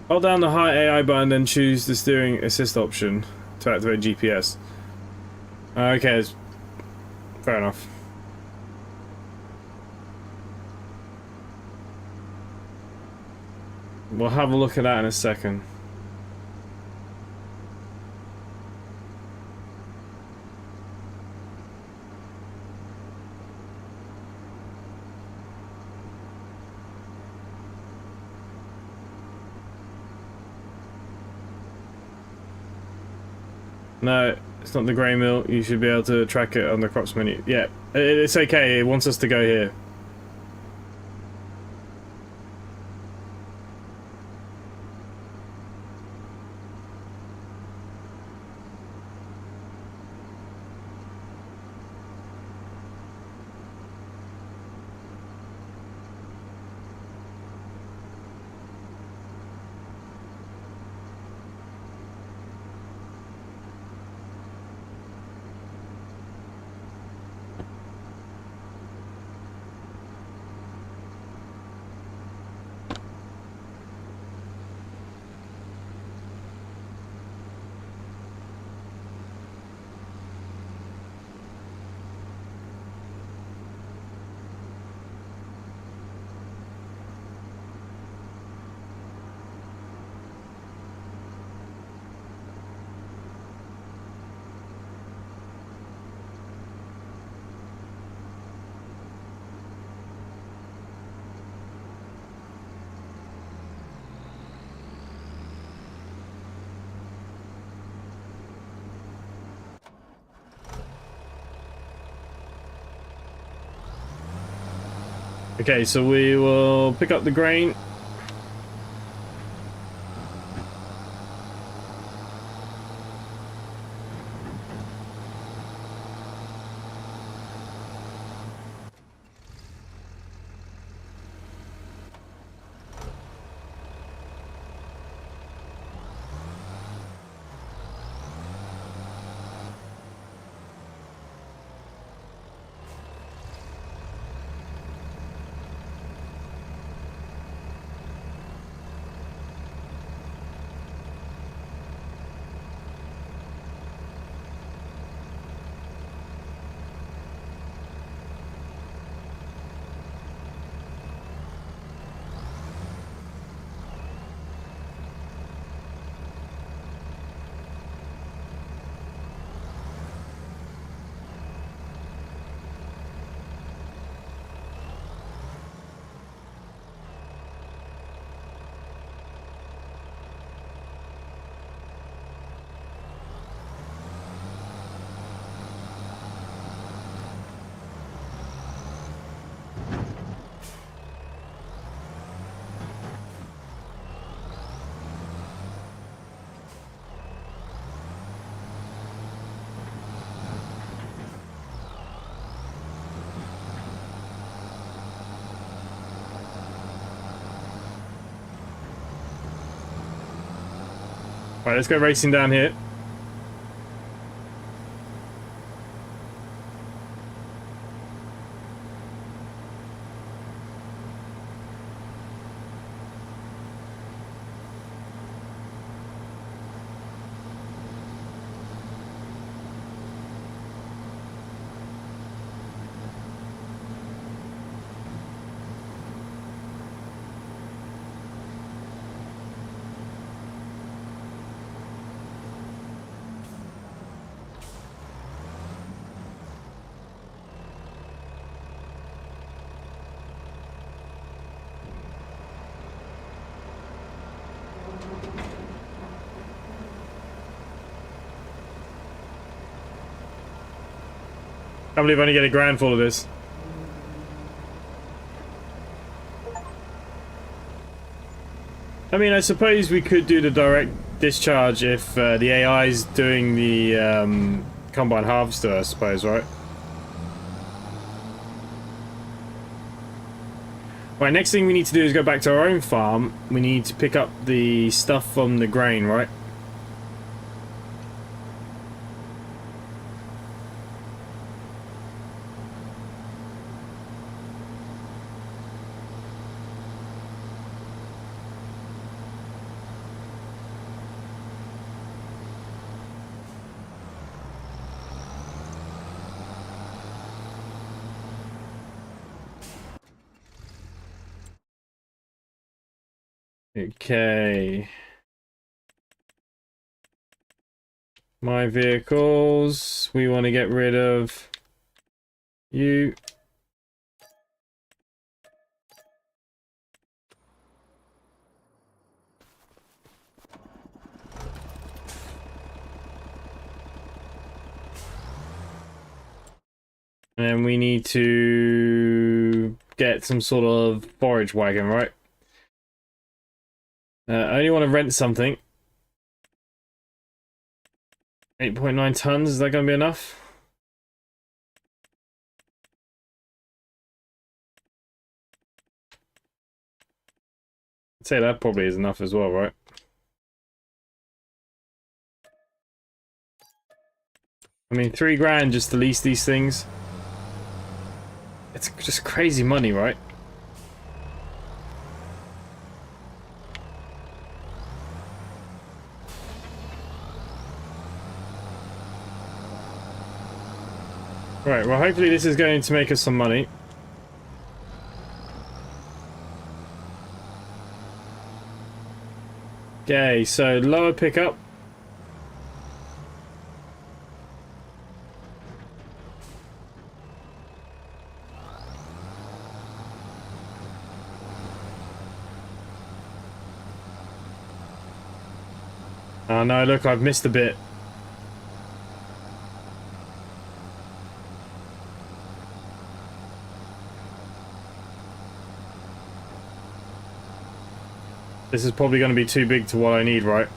Hold down the high AI button, then choose the steering assist option to activate GPS. Okay, fair enough. We'll have a look at that in a second. No, it's not the grey mill. You should be able to track it on the crops menu. Yeah, it's okay. It wants us to go here. Okay, so we will pick up the grain. Right, let's go racing down here. I can't believe I only get a grand for all of this. I mean, I suppose we could do the direct discharge if the AI's doing the combine harvester, I suppose, right? Right, next thing we need to do is go back to our own farm. We need to pick up the stuff from the grain, right? Okay. My vehicles. We want to get rid of you. And we need to get some sort of forage wagon, right? I only want to rent something. 8.9 tons, is that going to be enough? I'd say that probably is enough as well, right? I mean, 3 grand just to lease these things. It's just crazy money, right? Right, well, hopefully this is going to make us some money. Okay, so lower pickup. Oh no, look, I've missed a bit. This is probably going to be too big to what I need, right?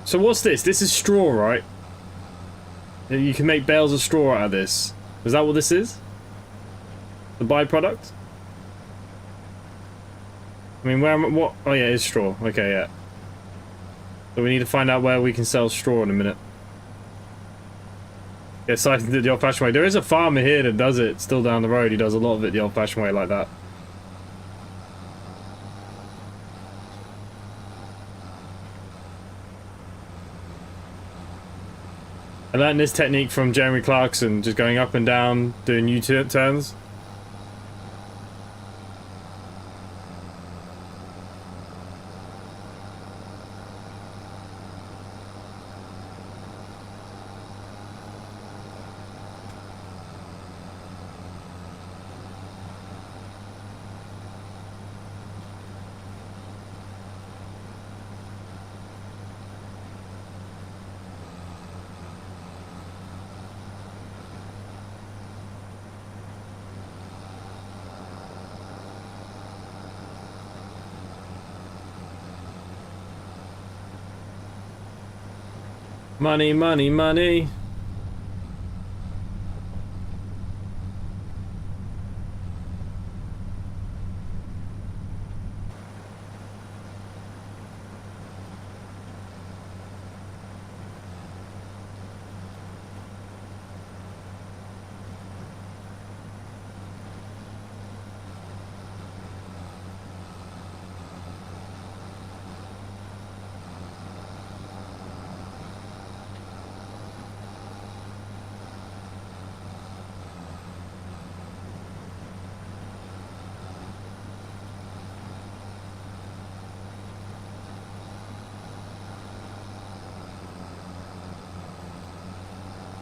So what's this? This is straw, right? You can make bales of straw out of this. Is that what this is? The byproduct? I mean, where am I? What? Oh yeah, it's straw. Okay, yeah. So we need to find out where we can sell straw in a minute. Yeah, so I did it the old-fashioned way. There is a farmer here that does it, still down the road. He does a lot of it the old-fashioned way like that. I learned this technique from Jeremy Clarkson, just going up and down, doing U-turns. Money, money, money.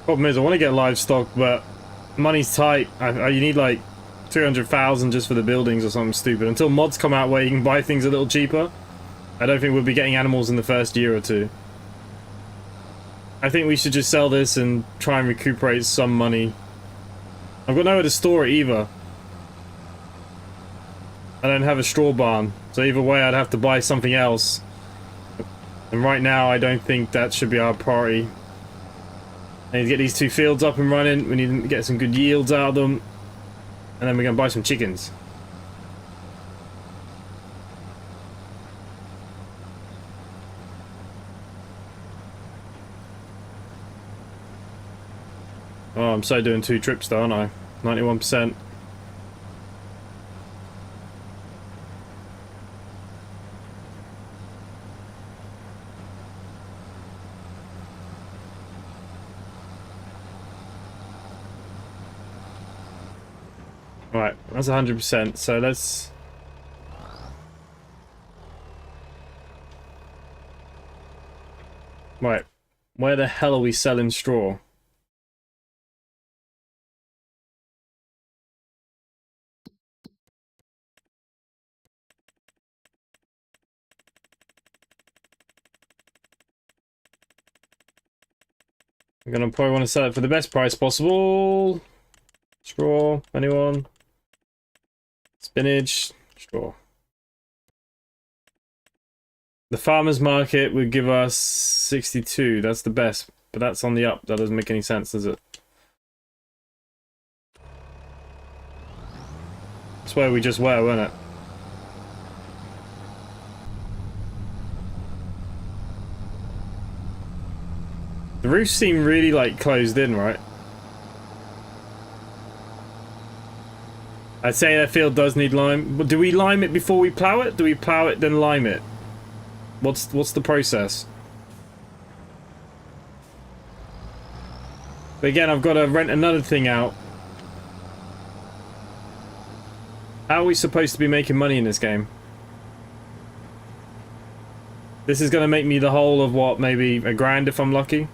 Problem is, I want to get livestock, but money's tight. You need like 300,000 just for the buildings or something stupid. Until mods come out where you can buy things a little cheaper, I don't think we'll be getting animals in the first year or two. I think we should just sell this and try and recuperate some money. I've got nowhere to store it either. I don't have a straw barn, so either way I'd have to buy something else. And right now I don't think that should be our priority. I need to get these 2 fields up and running. We need to get some good yields out of them. And then we're going to buy some chickens. Oh, I'm so doing 2 trips though, aren't I? 91%. Right, that's 100%, so let's... Right, where the hell are we selling straw? I'm gonna probably want to sell it for the best price possible. Straw, anyone? Spinach, straw. The farmer's market would give us 62, that's the best, but that's on the up. That doesn't make any sense, does it? That's where we just were, weren't it? The roofs seem really, like, closed in, right? I'd say that field does need lime. But do we lime it before we plow it? Do we plow it then lime it? What's the process? But again, I've got to rent another thing out. How are we supposed to be making money in this game? This is going to make me the whole of what, maybe a grand if I'm lucky?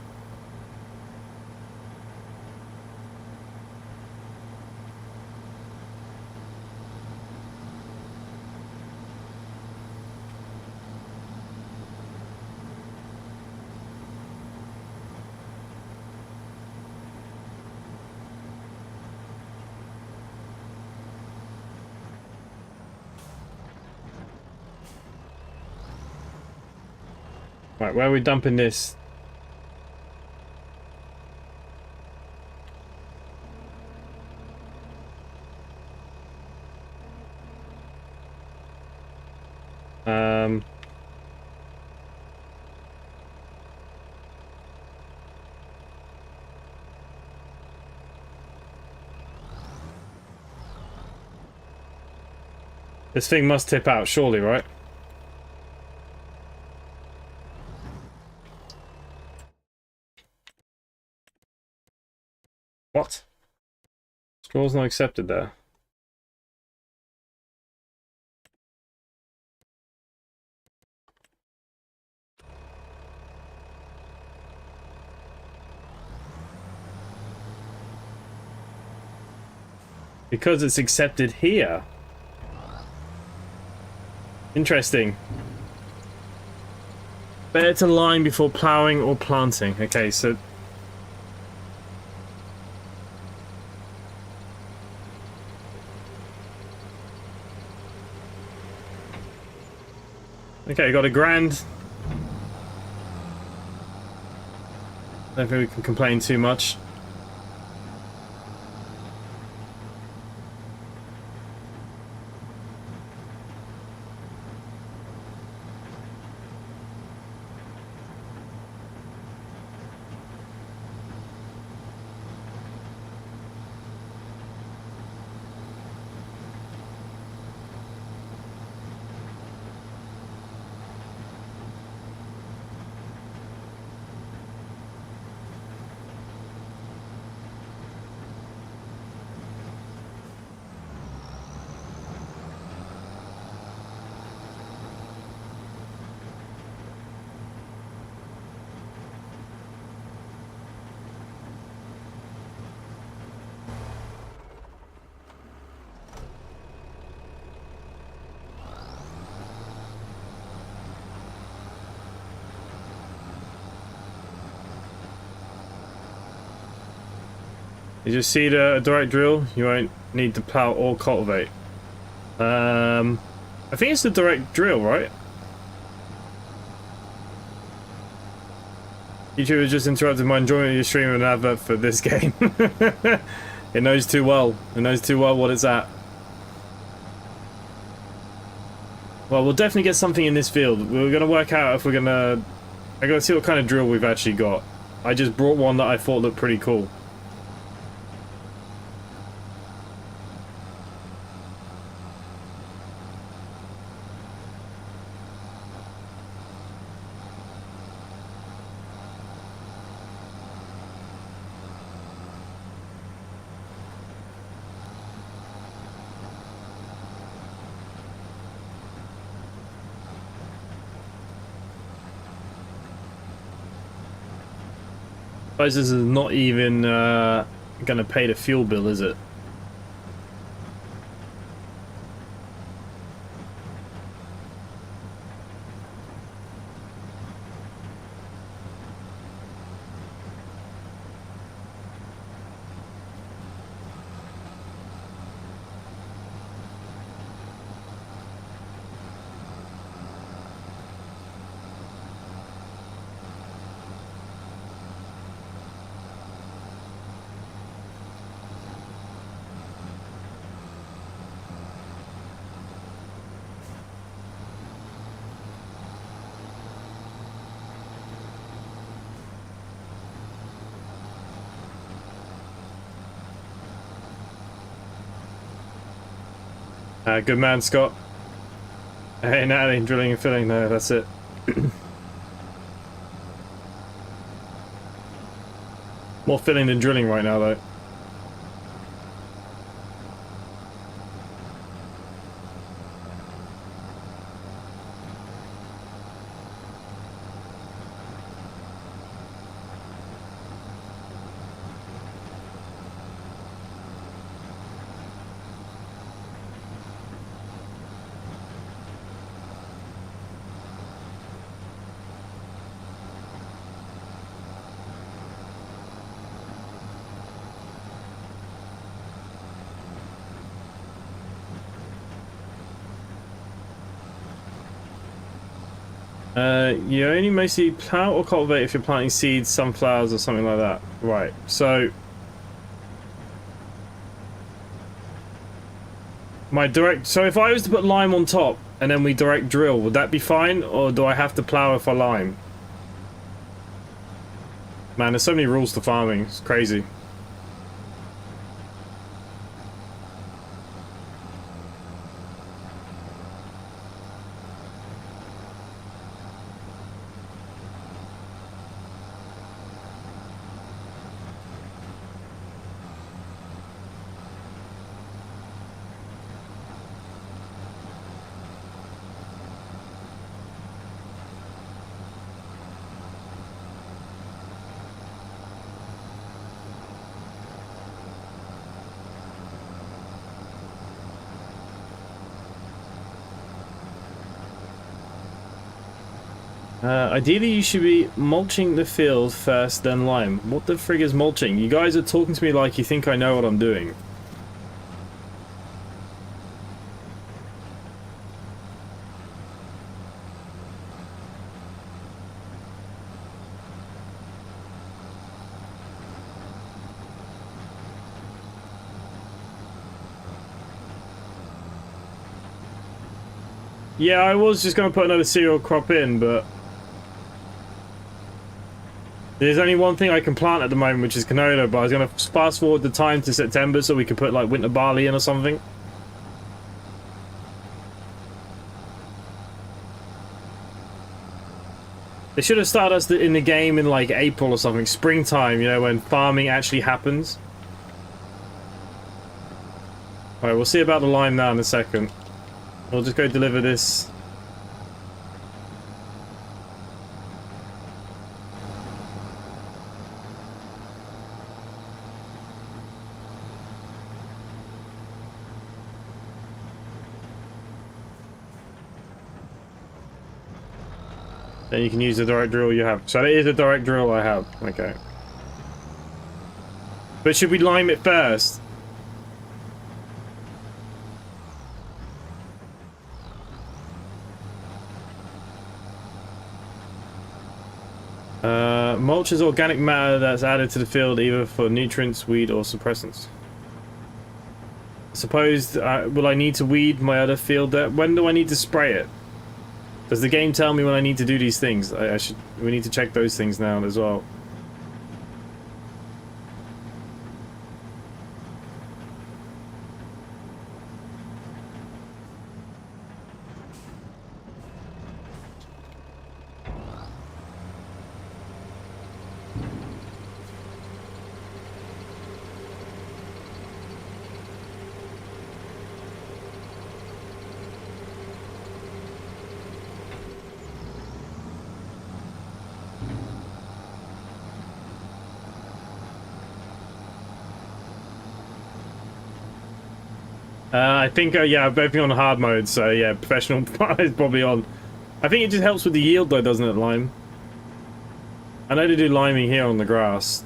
Right, where are we dumping this? This thing must tip out, surely, right? What? Straw's not accepted there. Because it's accepted here. Interesting. Better to lime before plowing or planting. Okay, so... Okay, got a grand. don't think we can complain too much. You just see the direct drill, you won't need to plow or cultivate. I think it's the direct drill, right? YouTube has just interrupted my enjoyment of your stream with an advert for this game. It knows too well. It knows too well what it's at. Well, we'll definitely get something in this field. We're going to work out if we're going to... I got to see what kind of drill we've actually got. I just brought one that I thought looked pretty cool. This is not even gonna pay the fuel bill, is it? Good man, Scott. Hey, Natalie, drilling and filling. No, that's it. More filling than drilling right now, though. You only mostly plow or cultivate if you're planting seeds, sunflowers, or something like that. Right, so... So if I was to put lime on top, and then we direct drill, would that be fine? Or do I have to plow if I lime? Man, there's so many rules to farming, it's crazy. Ideally, you should be mulching the field first, then lime. What the frig is mulching? You guys are talking to me like you think I know what I'm doing. Yeah, I was just going to put another cereal crop in, but there's only one thing I can plant at the moment, which is canola, but I was going to fast forward the time to September so we could put like winter barley in or something. They should have started us in the game in like April or something, springtime, you know, when farming actually happens. Alright, we'll see about the lime now in a second. We'll just go deliver this. Then you can use the direct drill you have. So it is a direct drill I have. Okay. But should we lime it first? Mulch is organic matter that's added to the field either for nutrients, weed, or suppressants. Suppose, will I need to weed my other field there? When do I need to spray it? Does the game tell me when I need to do these things? We need to check those things now as well. I think, yeah, I've been on hard mode, so yeah, professional is probably on. I think it just helps with the yield though, doesn't it, lime? I know they do liming here on the grass.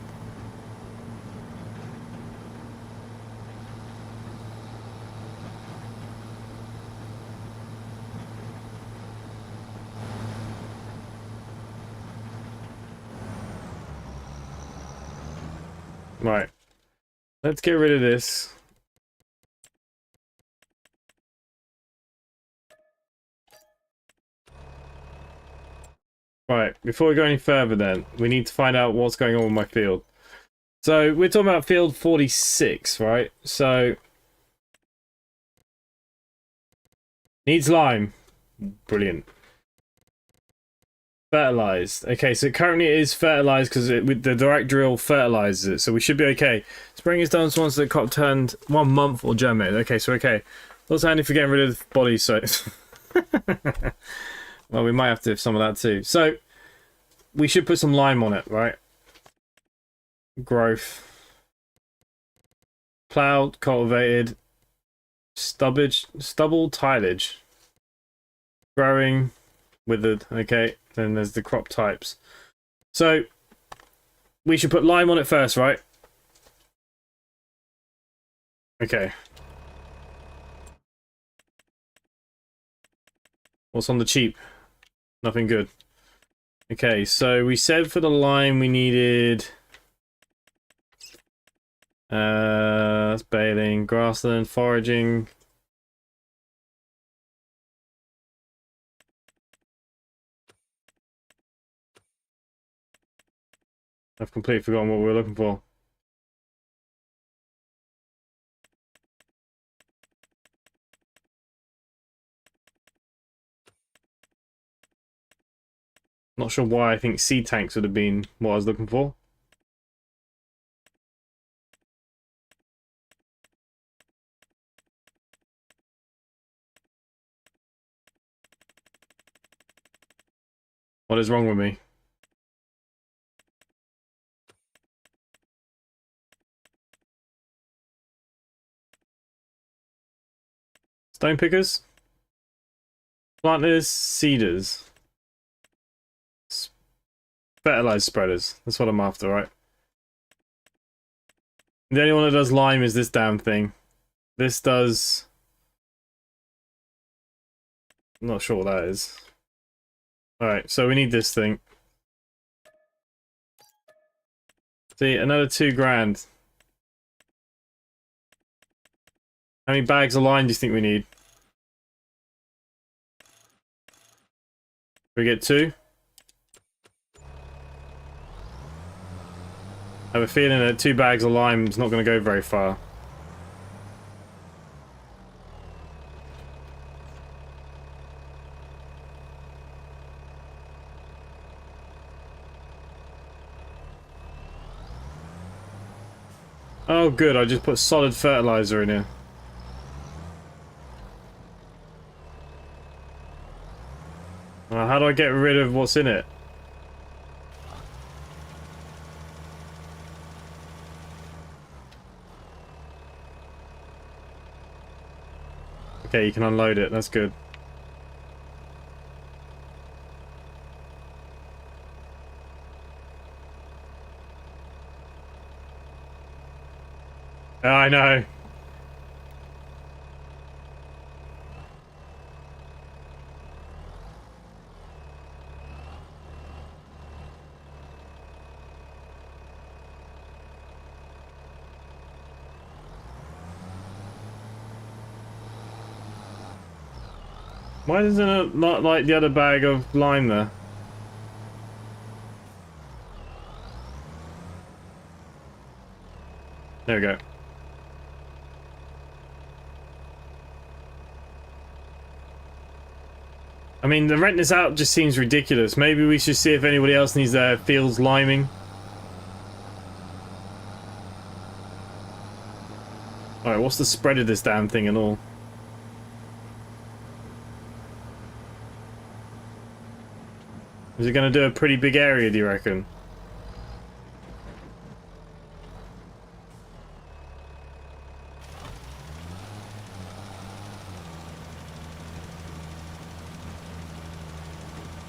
Right. Let's get rid of this. Right, before we go any further then, we need to find out what's going on with my field. So, we're talking about field 46, right? So, needs lime. Brilliant. Fertilized. Okay, so currently it is fertilized because with the direct drill fertilizes it, so we should be okay. Spring is done once the crop turned 1 month or germinated. Okay, so okay. Also handy for getting rid of bodies, so... Well, we might have to have some of that too. So, we should put some lime on it, right? Growth. Plowed, cultivated. Stubble, tillage. Growing, withered, okay. Then there's the crop types. So, we should put lime on it first, right? Okay. What's on the cheap? Nothing good. Okay, so we said for the lime we needed... that's baling, grassland, foraging. I've completely forgotten what we were looking for. Not sure why I think seed tanks would have been what I was looking for. What is wrong with me? Stone pickers? Planters, seeders. Fertilized spreaders. That's what I'm after, right? The only one that does lime is this damn thing. This does... I'm not sure what that is. Alright, so we need this thing. See, another 2 grand. How many bags of lime do you think we need? We get 2. I have a feeling that 2 bags of lime is not going to go very far. Oh good, I just put solid fertilizer in here. How do I get rid of what's in it? Okay, you can unload it, that's good. Oh, I know. Why doesn't it not like the other bag of lime there? There we go. I mean, the rent this out just seems ridiculous. Maybe we should see if anybody else needs their fields liming. Alright, what's the spread of this damn thing and all? Is it going to do a pretty big area, do you reckon?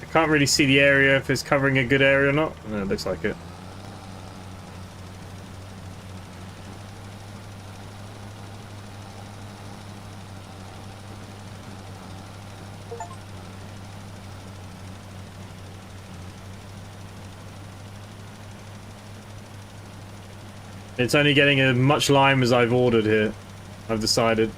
I can't really see the area, if it's covering a good area or not. No, it looks like it. It's only getting as much lime as I've ordered here, I've decided.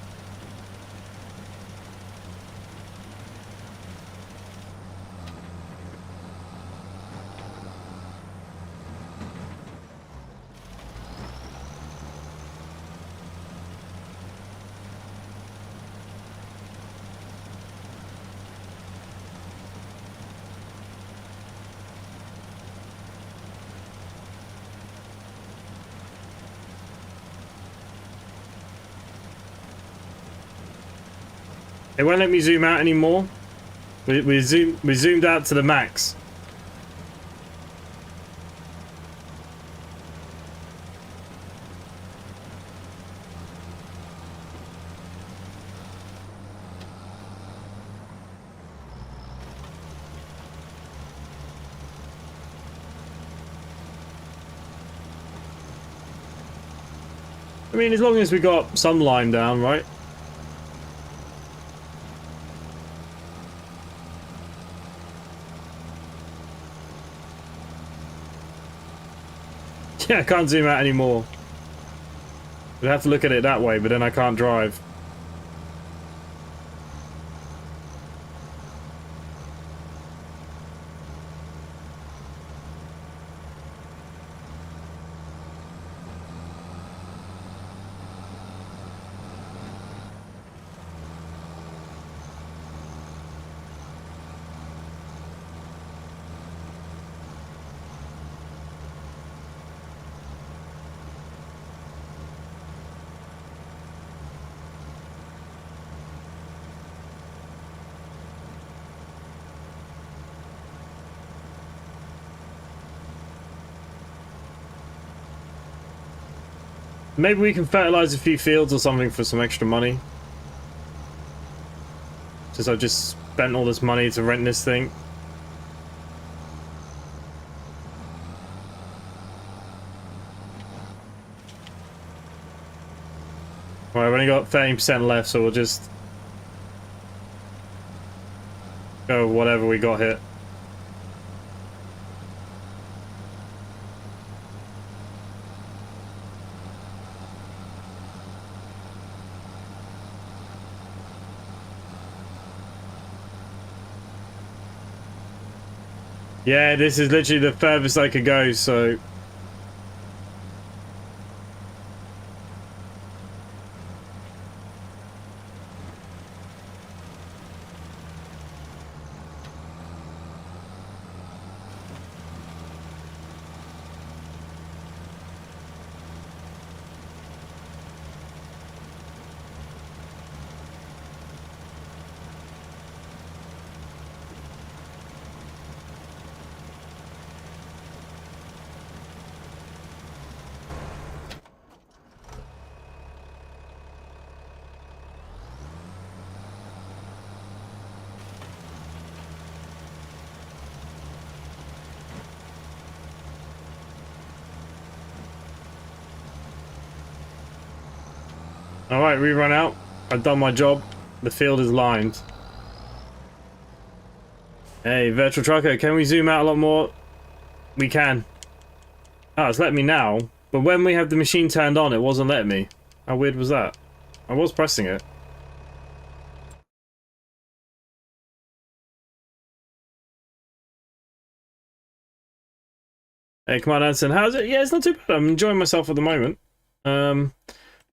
It won't let me zoom out anymore. We zoomed out to the max. I mean, as long as we got some lime down, right? Yeah, I can't zoom out anymore. We'd have to look at it that way, but then I can't drive. Maybe we can fertilize a few fields or something for some extra money. Since I've just spent all this money to rent this thing. Well, I've only got 30% left, so we'll just go with whatever we got here. Yeah, this is literally the furthest I could go, so... Alright, rerun out. I've done my job. The field is lined. Hey, Virtual Trucker, can we zoom out a lot more? We can. Oh, it's letting me now. But when we have the machine turned on, it wasn't letting me. How weird was that? I was pressing it. Hey, come on, Anson. How's it? Yeah, it's not too bad. I'm enjoying myself at the moment.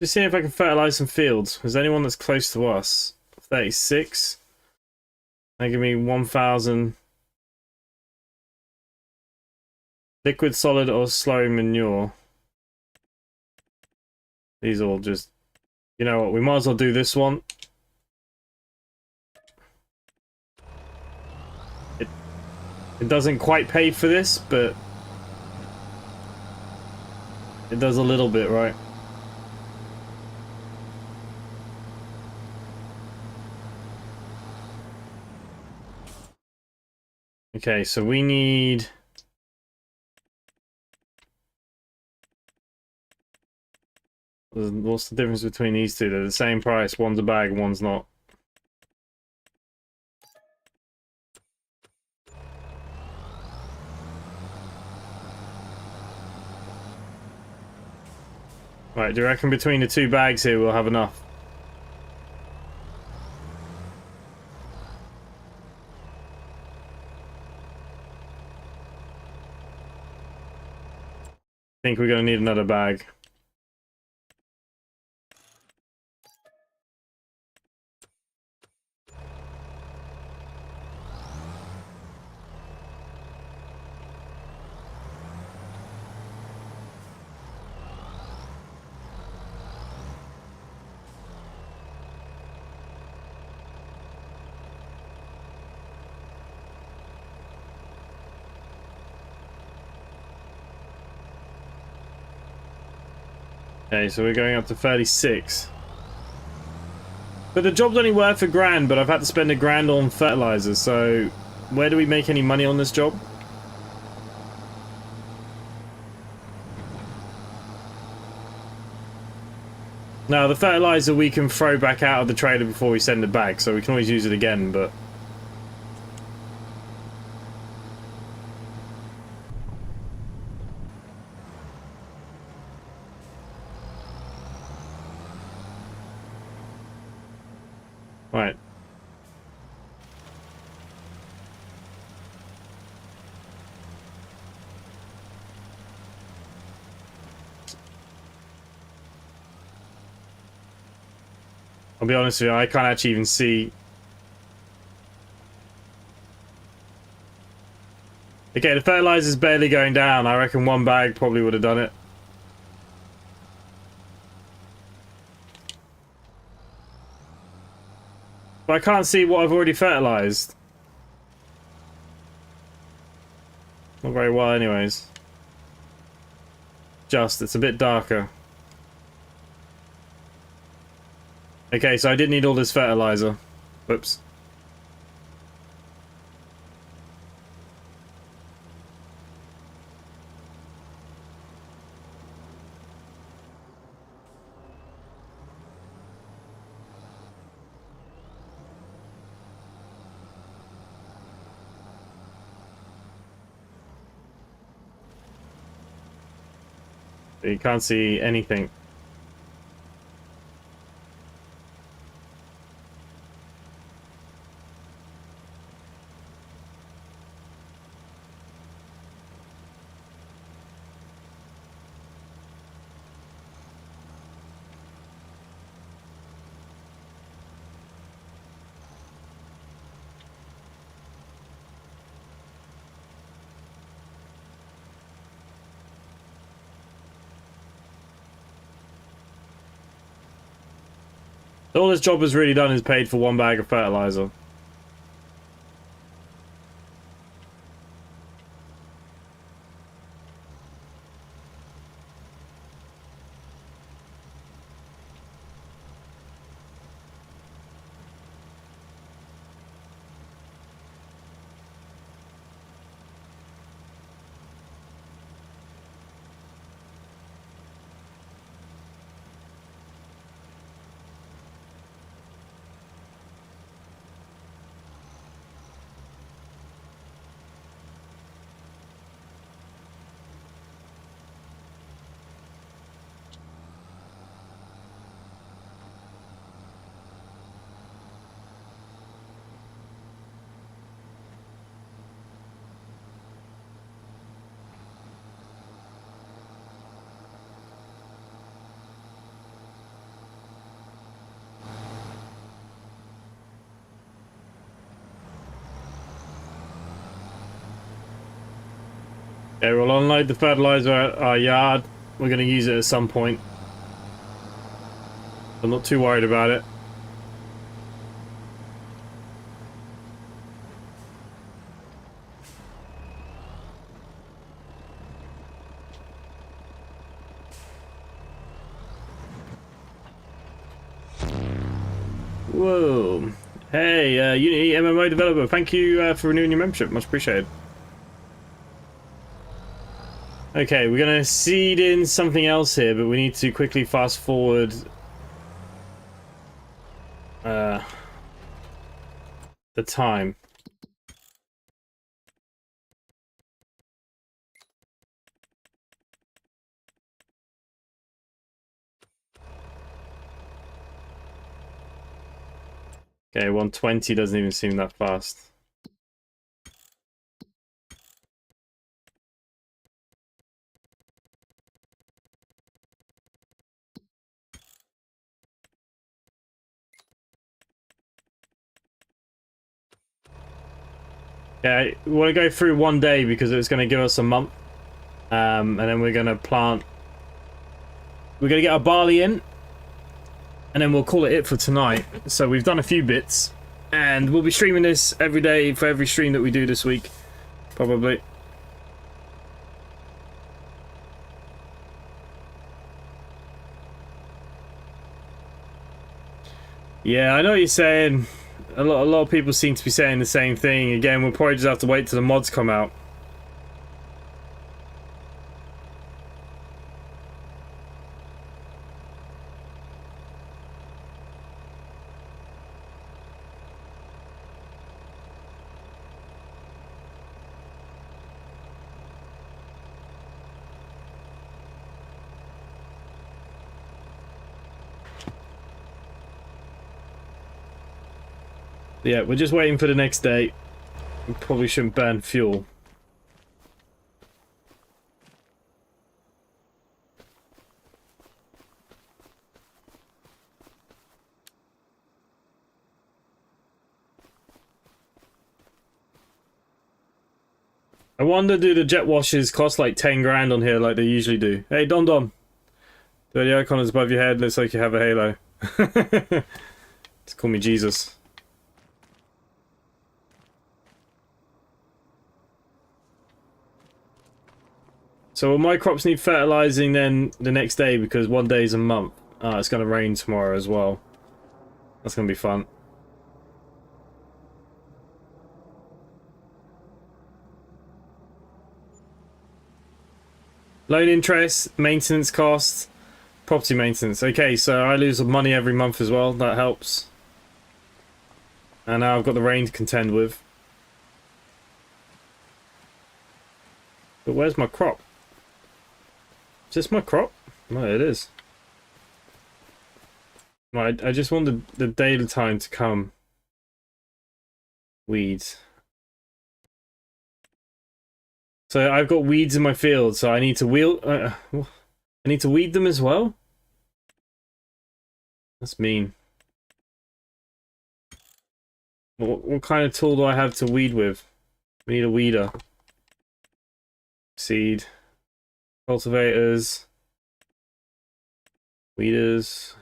Just seeing if I can fertilize some fields. Is there anyone that's close to us? 36. They give me 1,000. Liquid, solid, or slow manure. These all just... You know what? We might as well do this one. It doesn't quite pay for this, but... It does a little bit, right? Okay, so we need... What's the difference between these two? They're the same price. One's a bag, one's not. Right, do you reckon between the two bags here we'll have enough? I think we're going to need another bag. Okay, so we're going up to 36. But the job's only worth $1,000, but I've had to spend $1,000 on fertilizer, so where do we make any money on this job? Now, the fertilizer we can throw back out of the trailer before we send it back, so we can always use it again, but... Right. I'll be honest with you, I can't actually even see... Okay, the fertilizer's barely going down. I reckon one bag probably would have done it. But I can't see what I've already fertilized. Not very well anyways. It's a bit darker. Okay, so I did need all this fertilizer. Whoops. You can't see anything. All this job has really done is paid for 1 bag of fertilizer. Okay, we'll unload the fertilizer at our yard. We're going to use it at some point. I'm not too worried about it. Whoa. Hey, Unity MMO developer, thank you for renewing your membership. Much appreciated. Okay, we're going to seed in something else here, but we need to quickly fast forward the time. Okay, 120 doesn't even seem that fast. Yeah, we want to go through 1 day because it's going to give us a month. And then we're going to plant... We're going to get our barley in. And then we'll call it for tonight. So we've done a few bits. And we'll be streaming this every day for every stream that we do this week. Probably. Yeah, I know what you're saying. A lot of people seem to be saying the same thing. Again, we'll probably just have to wait till the mods come out. Yeah, we're just waiting for the next day. We probably shouldn't burn fuel. I wonder, do the jet washers cost like 10 grand on here like they usually do? Hey, Don Don. The icon is above your head, looks like you have a halo. Just call me Jesus. So will my crops need fertilizing then the next day because 1 day is a month? Ah, it's going to rain tomorrow as well. That's going to be fun. Loan interest, maintenance costs, property maintenance. Okay, so I lose money every month as well. That helps. And now I've got the rain to contend with. But where's my crop? Is this my crop? No, it is. Right, I just want the daytime to come. Weeds. So I've got weeds in my field, so I need to I need to weed them as well? That's mean. What kind of tool do I have to weed with? We need a weeder. Seed. Cultivators. Weeders.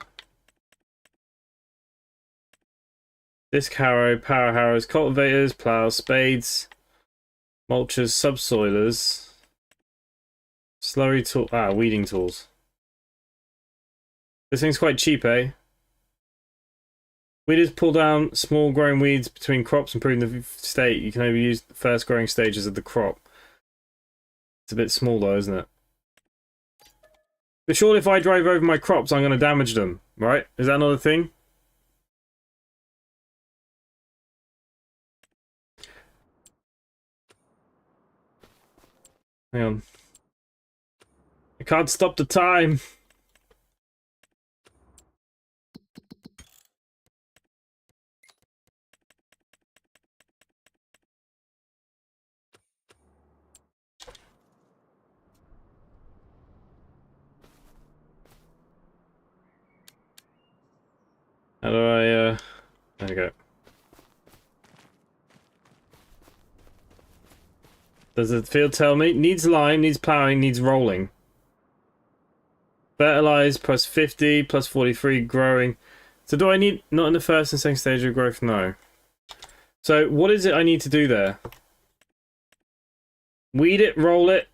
Disc harrow, power harrows, cultivators, plows, spades, mulchers, subsoilers, slurry tool, weeding tools. This thing's quite cheap, eh? Weeders pull down small growing weeds between crops, improving the state. You can only use the first growing stages of the crop. It's a bit small though, isn't it? But surely if I drive over my crops, I'm going to damage them, right? Is that another thing? Hang on. I can't stop the time. How do I, there we go. Does the field tell me? Needs lime, needs ploughing, needs rolling. Fertilize, plus 50, plus 43, growing. So do I need, not in the first and second stage of growth? No. So what is it I need to do there? Weed it, roll it,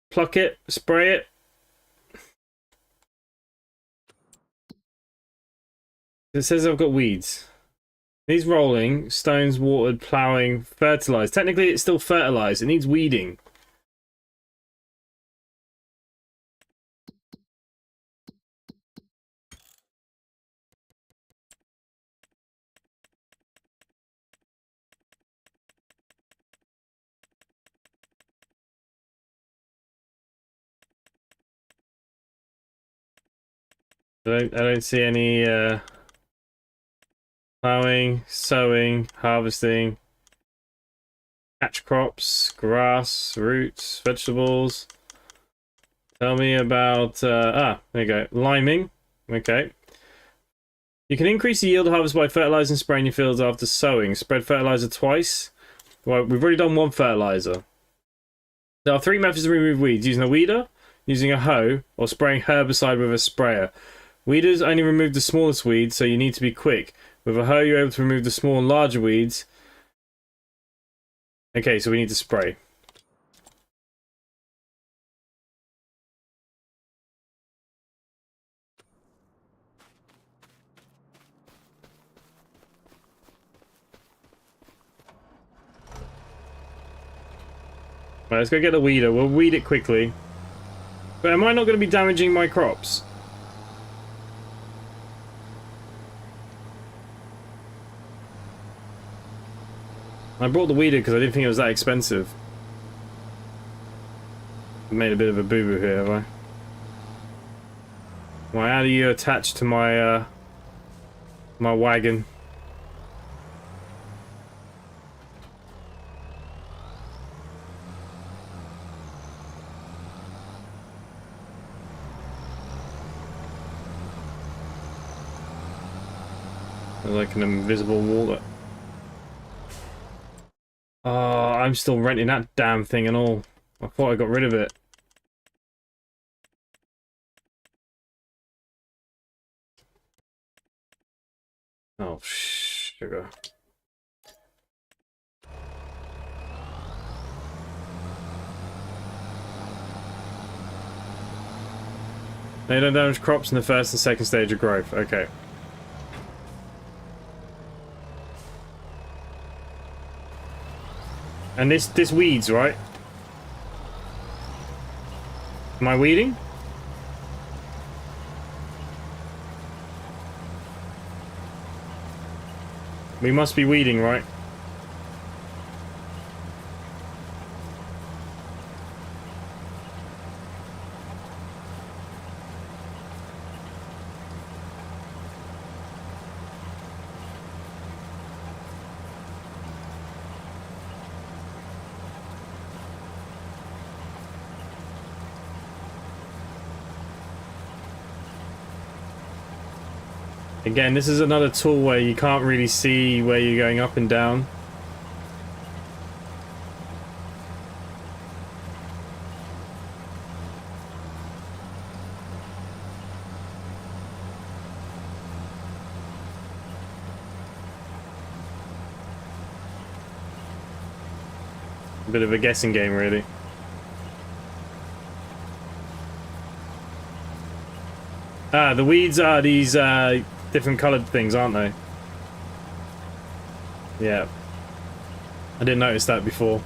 pluck it, spray it. It says I've got weeds. Needs rolling, stones, watered, ploughing, fertilized. Technically it's still fertilized, it needs weeding. I don't see any plowing, sowing, harvesting, catch crops, grass, roots, vegetables. Tell me about there you go. Liming. Okay. You can increase the yield of harvest by fertilizing and spraying your fields after sowing. Spread fertilizer twice. Well, we've already done one fertilizer. There are 3 methods to remove weeds: using a weeder, using a hoe, or spraying herbicide with a sprayer. Weeders only remove the smallest weeds, so you need to be quick. With a hoe, you're able to remove the small and larger weeds. Okay, so we need to spray. Right, let's go get the weeder. We'll weed it quickly. But am I not going to be damaging my crops? I brought the weeder because I didn't think it was that expensive. I made a bit of a boo-boo here, have I? Why, how do you attach to my, my wagon? There's like an invisible wall that... Oh, I'm still renting that damn thing and all. I thought I got rid of it. Oh, sugar. They don't damage crops in the first and second stage of growth. Okay. And this weeds, right? Am I weeding? We must be weeding, right? Again, this is another tool where you can't really see where you're going up and down. A bit of a guessing game, really. Ah, the weeds are these different coloured things, aren't they? Yeah. I didn't notice that before.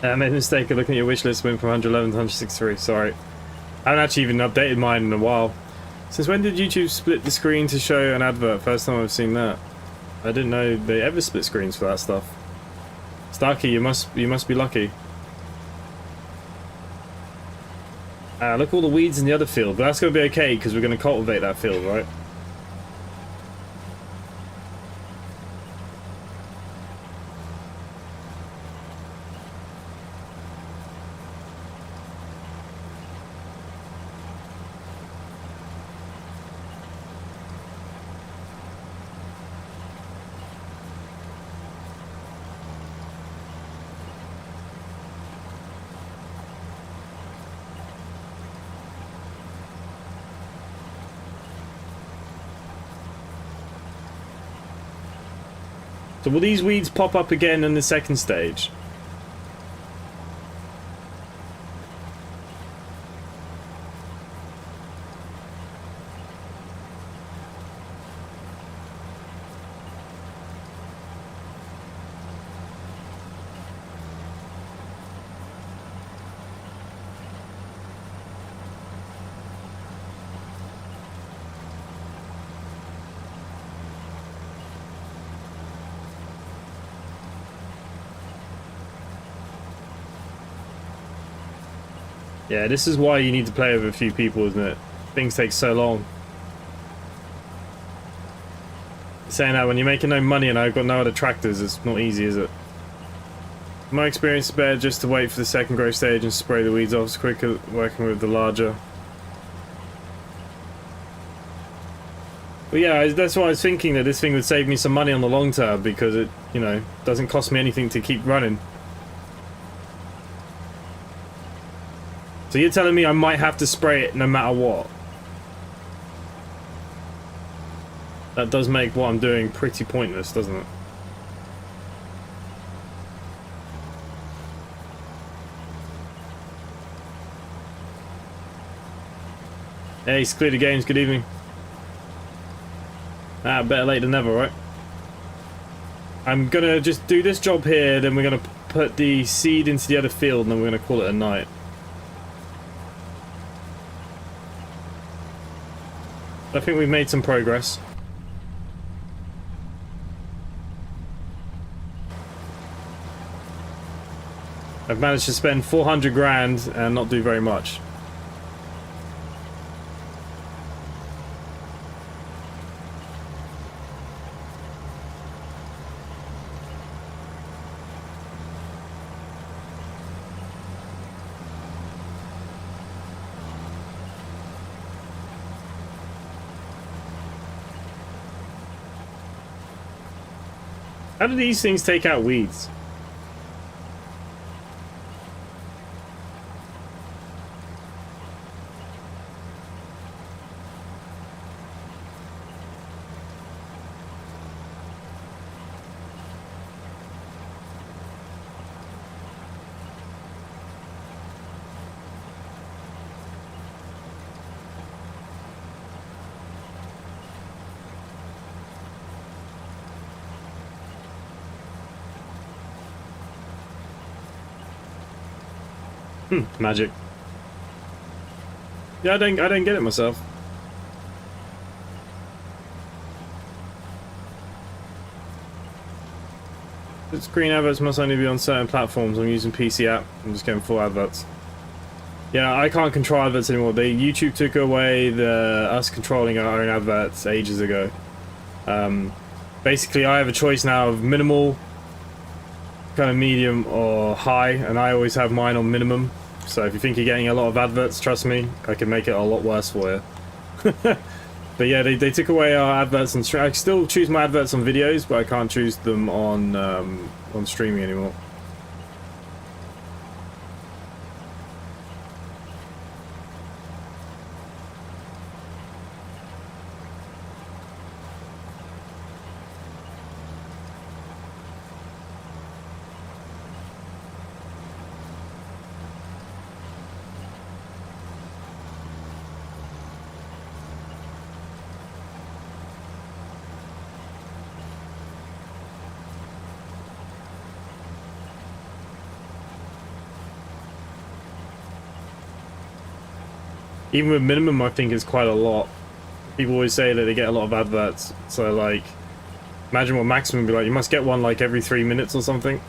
I made a mistake of looking at your wish list, went from 111 to 163, sorry. I haven't actually even updated mine in a while. Since when did YouTube split the screen to show an advert? First time I've seen that. I didn't know they ever split screens for that stuff. Starkey, you must be lucky. Look at all the weeds in the other field, but that's going to be okay because we're going to cultivate that field, right? So will these weeds pop up again in the second stage? Yeah, this is why you need to play with a few people, isn't it? Things take so long. Saying that when you're making no money and I've got no other tractors, it's not easy, is it? My experience is better just to wait for the second growth stage and spray the weeds off. It's quicker working with the larger. But yeah, that's why I was thinking that this thing would save me some money on the long term because it, you know, doesn't cost me anything to keep running. So you're telling me I might have to spray it no matter what? That does make what I'm doing pretty pointless, doesn't it? Hey, it's Clear the Games, good evening. Better late than never, right? I'm gonna just do this job here, then we're gonna put the seed into the other field, and then we're gonna call it a night. I think we've made some progress. I've managed to spend 400 grand and not do very much. How do these things take out weeds? Magic. Yeah, I don't get it myself. Screen adverts must only be on certain platforms. I'm using PC app. I'm just getting full adverts. Yeah, I can't control adverts anymore. YouTube took away us controlling our own adverts ages ago. Basically, I have a choice now of minimal, kind of medium, or high, and I always have mine on minimum. So if you think you're getting a lot of adverts, trust me, I can make it a lot worse for you. But yeah, they took away our adverts on stream. I still choose my adverts on videos, but I can't choose them on streaming anymore. Even with minimum, I think it's quite a lot. People always say that they get a lot of adverts. So, like, imagine what maximum would be like. You must get one, like, every 3 minutes or something.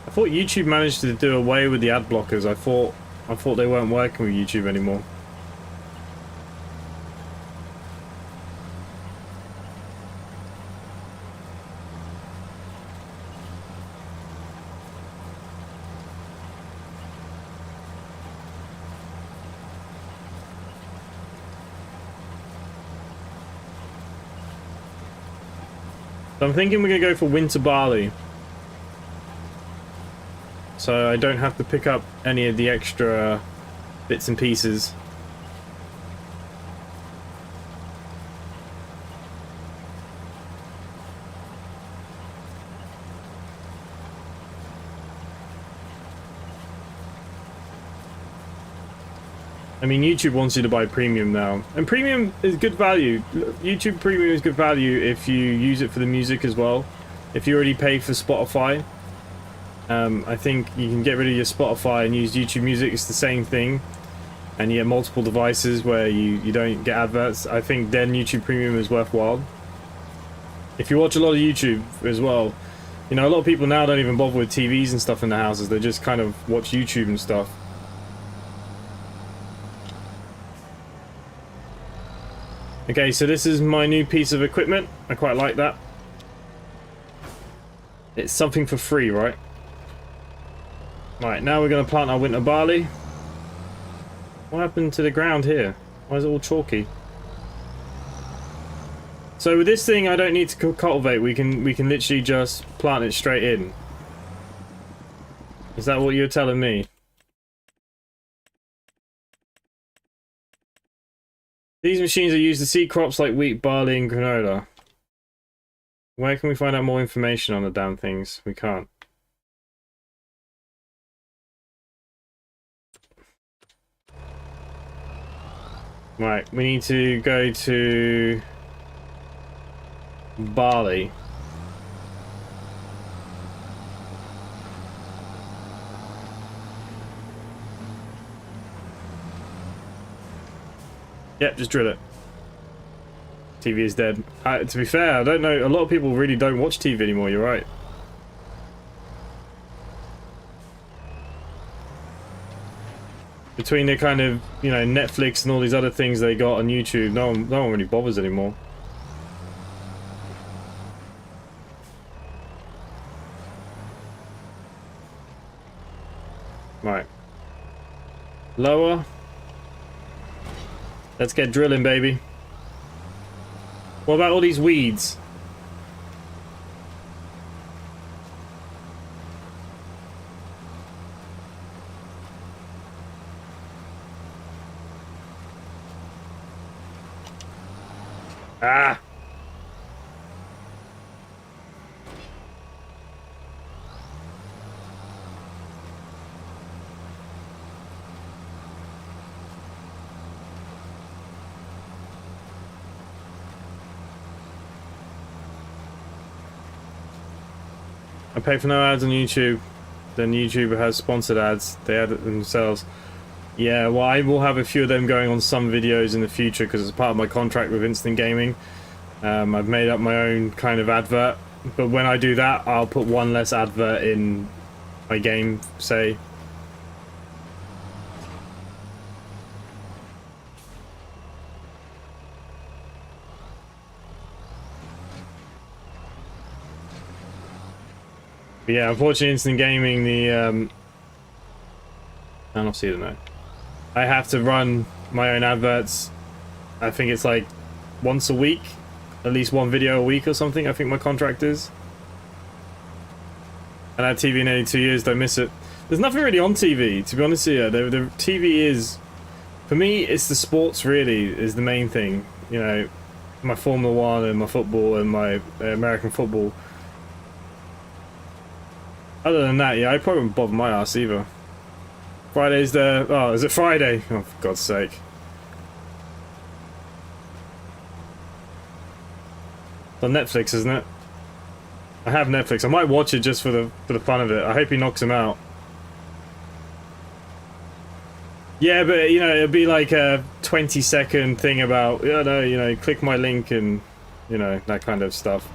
I thought YouTube managed to do away with the ad blockers. I thought they weren't working with YouTube anymore. So I'm thinking we're going to go for winter barley. So I don't have to pick up any of the extra bits and pieces. I mean, YouTube wants you to buy premium now, and premium is good value. YouTube premium is good value if you use it for the music as well. If you already pay for Spotify, I think you can get rid of your Spotify and use YouTube Music. It's the same thing, and you get multiple devices where you don't get adverts. I think then YouTube Premium is worthwhile. If you watch a lot of YouTube as well, you know, a lot of people now don't even bother with TVs and stuff in their houses. They just kind of watch YouTube and stuff. Okay, so this is my new piece of equipment. I quite like that. It's something for free, right? Right, now we're going to plant our winter barley. What happened to the ground here? Why is it all chalky? So with this thing, I don't need to cultivate. We can literally just plant it straight in. Is that what you're telling me? These machines are used to seed crops like wheat, barley, and granola. Where can we find out more information on the damn things? We can't. Right, we need to go to barley. Yep, just drill it. TV is dead. To be fair, I don't know. A lot of people really don't watch TV anymore, you're right. Between the kind of, you know, Netflix and all these other things they got on YouTube, no one really bothers anymore. Right. Lower. Let's get drilling, baby. What about all these weeds? Ah! I pay for no ads on YouTube. Then YouTube has sponsored ads. They add it themselves. Yeah, well, I will have a few of them going on some videos in the future because it's part of my contract with Instant Gaming. I've made up my own kind of advert, but when I do that, I'll put one less advert in my game, say. But yeah, unfortunately, Instant Gaming, I don't see it now. I have to run my own adverts. I think it's like once a week, at least one video a week or something. I think my contract is. And I had TV in 82 years. Don't miss it. There's nothing really on TV, to be honest with you. The TV is, for me, it's the sports really is the main thing. You know, my Formula 1 and my football and my American football. Other than that, yeah, I probably wouldn't bother my ass either. Friday's there. Oh, is it Friday? Oh, for God's sake. It's on Netflix, isn't it? I have Netflix. I might watch it just for the fun of it. I hope he knocks him out. Yeah, but you know, it'd be like a 20-second thing about, you know, click my link and, you know, that kind of stuff.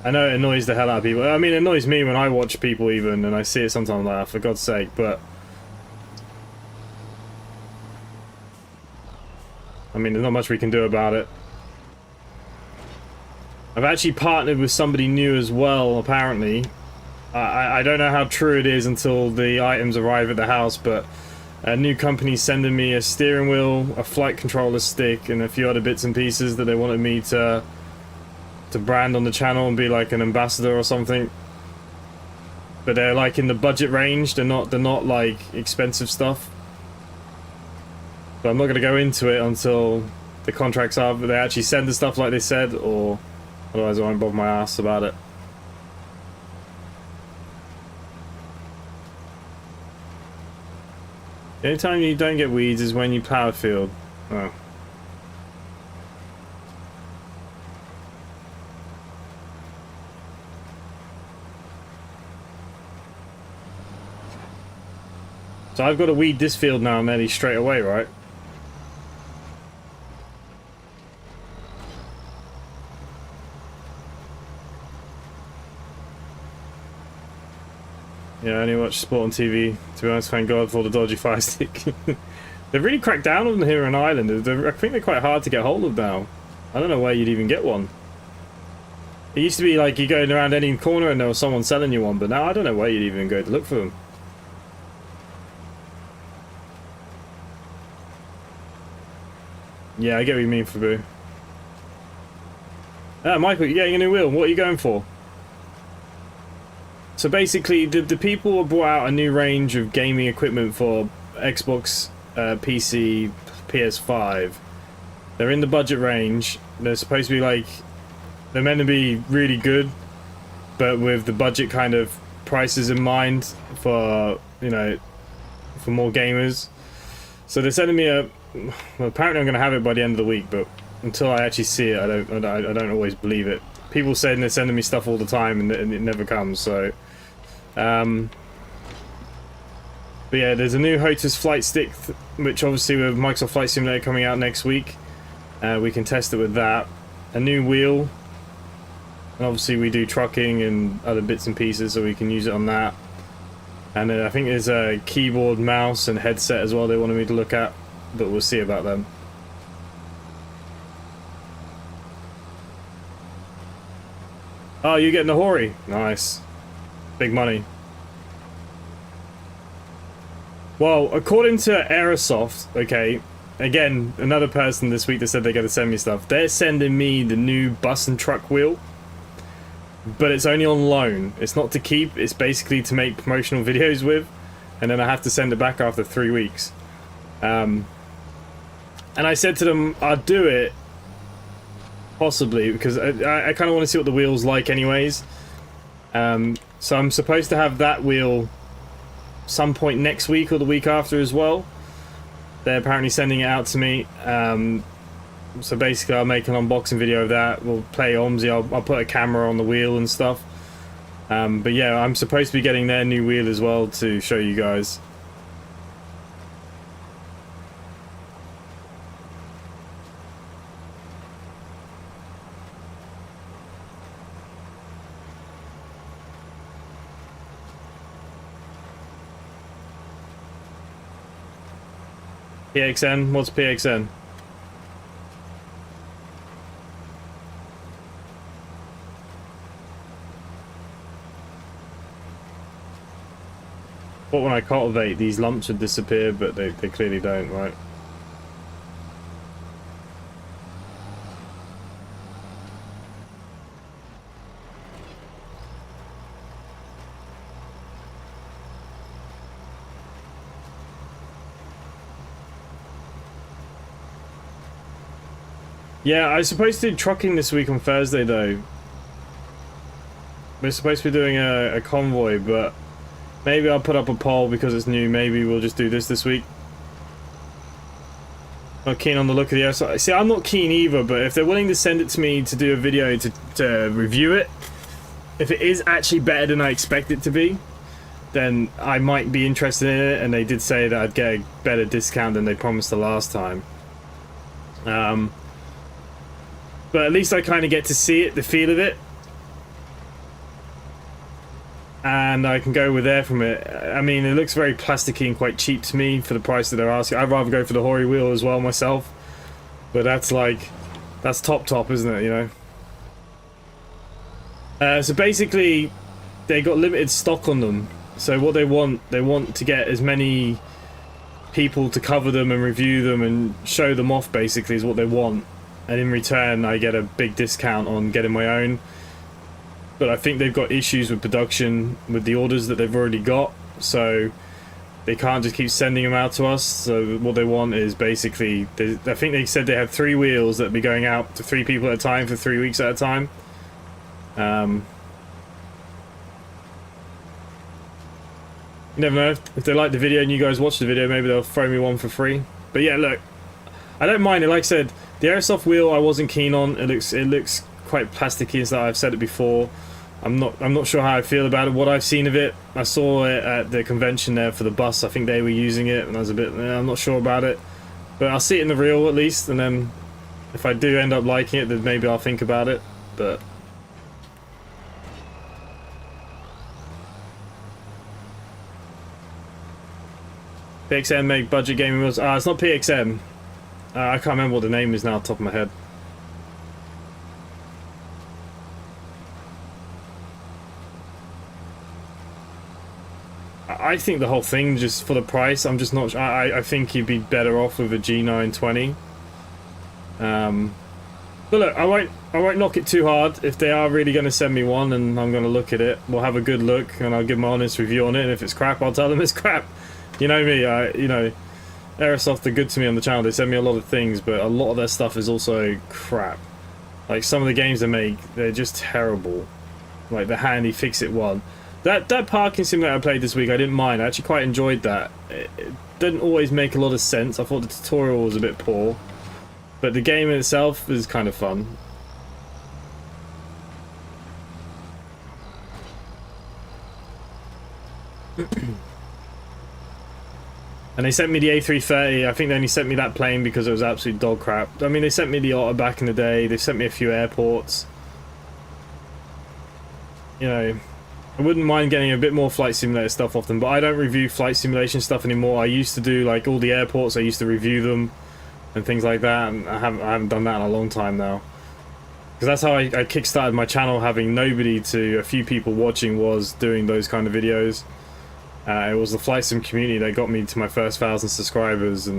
I know it annoys the hell out of people. I mean, it annoys me when I watch people even, and I see it sometimes like, oh, for God's sake, but... I mean, there's not much we can do about it. I've actually partnered with somebody new as well, apparently. I don't know how true it is until the items arrive at the house, but a new company's sending me a steering wheel, a flight controller stick, and a few other bits and pieces that they wanted me to brand on the channel and be like an ambassador or something. But they're like in the budget range. They're not like expensive stuff. But I'm not going to go into it until the contract's up. They actually send the stuff like they said, or otherwise I won't bother my ass about it. The only time you don't get weeds is when you plow a field. Oh. So I've got to weed this field now nearly straight away, right? Yeah, I only watch sport on TV. To be honest, thank God for the dodgy fire stick. They've really cracked down on them here in Ireland. I think they're quite hard to get hold of now. I don't know where you'd even get one. It used to be like you going around any corner and there was someone selling you one, but now I don't know where you'd even go to look for them. Yeah, I get what you mean, Fabu. Ah, Michael, you're getting a new wheel. What are you going for? So basically, the people have brought out a new range of gaming equipment for Xbox, PC, PS5. They're in the budget range. They're supposed to be like... They're meant to be really good, but with the budget kind of prices in mind for, you know, for more gamers. So they're sending me a... Well, apparently I'm going to have it by the end of the week, but until I actually see it, I don't always believe it. People say they're sending me stuff all the time, and it never comes. So, but yeah, there's a new HOTAS flight stick, which obviously with Microsoft Flight Simulator coming out next week, we can test it with that. A new wheel, and obviously we do trucking and other bits and pieces, so we can use it on that. And then I think there's a keyboard, mouse, and headset as well they wanted me to look at. But we'll see about them. Oh, you're getting a Hori. Nice. Big money. Well, according to Aerosoft, okay, again, another person this week that said they're going to send me stuff. They're sending me the new bus and truck wheel. But it's only on loan. It's not to keep. It's basically to make promotional videos with. And then I have to send it back after 3 weeks. And I said to them, I'll do it, possibly, because I kind of want to see what the wheel's like anyways. So I'm supposed to have that wheel some point next week or the week after as well. They're apparently sending it out to me. So basically I'll make an unboxing video of that. We'll play Omsi. I'll put a camera on the wheel and stuff. But yeah, I'm supposed to be getting their new wheel as well to show you guys. PXN? What's PXN? But when I cultivate, these lumps would disappear, but they clearly don't, right? Yeah, I was supposed to do trucking this week on Thursday, though. We're supposed to be doing a convoy, but maybe I'll put up a poll because it's new. Maybe we'll just do this week. Not keen on the look of the airsoft. See, I'm not keen either, but if they're willing to send it to me to do a video to review it, if it is actually better than I expect it to be, then I might be interested in it. And they did say that I'd get a better discount than they promised the last time. But at least I kind of get to see it, the feel of it. And I can go with air from it. I mean, it looks very plasticky and quite cheap to me for the price that they're asking. I'd rather go for the Hori wheel as well myself. But that's like, that's top, isn't it, you know? So basically, they got limited stock on them. So what they want to get as many people to cover them and review them and show them off, basically, is what they want. And in return, I get a big discount on getting my own. But I think they've got issues with production with the orders that they've already got. So they can't just keep sending them out to us. So what they want is basically, I think they said they have 3 wheels that be going out to 3 people at a time for 3 weeks at a time. You never know, if they like the video and you guys watch the video, maybe they'll throw me one for free. But yeah, look, I don't mind it. Like I said, the airsoft wheel I wasn't keen on. It looks quite plasticky and stuff. I've said it before. I'm not sure how I feel about it. What I've seen of it, I saw it at the convention there for the bus. I think they were using it, and I was a bit, I'm not sure about it. But I'll see it in the real at least, and then if I do end up liking it, then maybe I'll think about it. But PXN make budget gaming wheels. It's not PXN. I can't remember what the name is now off the top of my head. I think the whole thing, just for the price, I'm just not. I think you'd be better off with a G920. But look, I won't knock it too hard. If they are really going to send me one, and I'm going to look at it, we'll have a good look, and I'll give my honest review on it. And if it's crap, I'll tell them it's crap. You know me, you know, Airsoft are good to me on the channel. They send me a lot of things, but a lot of their stuff is also crap. Like some of the games they make, they're just terrible. Like the Handy Fix-It one. That parking simulator I played this week, I didn't mind. I actually quite enjoyed that. It didn't always make a lot of sense. I thought the tutorial was a bit poor. But the game itself is kind of fun. And they sent me the A330. I think they only sent me that plane because it was absolute dog crap. I mean, they sent me the Otter back in the day. They sent me a few airports. You know, I wouldn't mind getting a bit more flight simulator stuff off them, but I don't review flight simulation stuff anymore. I used to do, like, all the airports. I used to review them and things like that, and I haven't done that in a long time now. Because that's how I kickstarted my channel, having nobody to a few people watching was doing those kind of videos. It was the flight sim community that got me to my first 1,000 subscribers,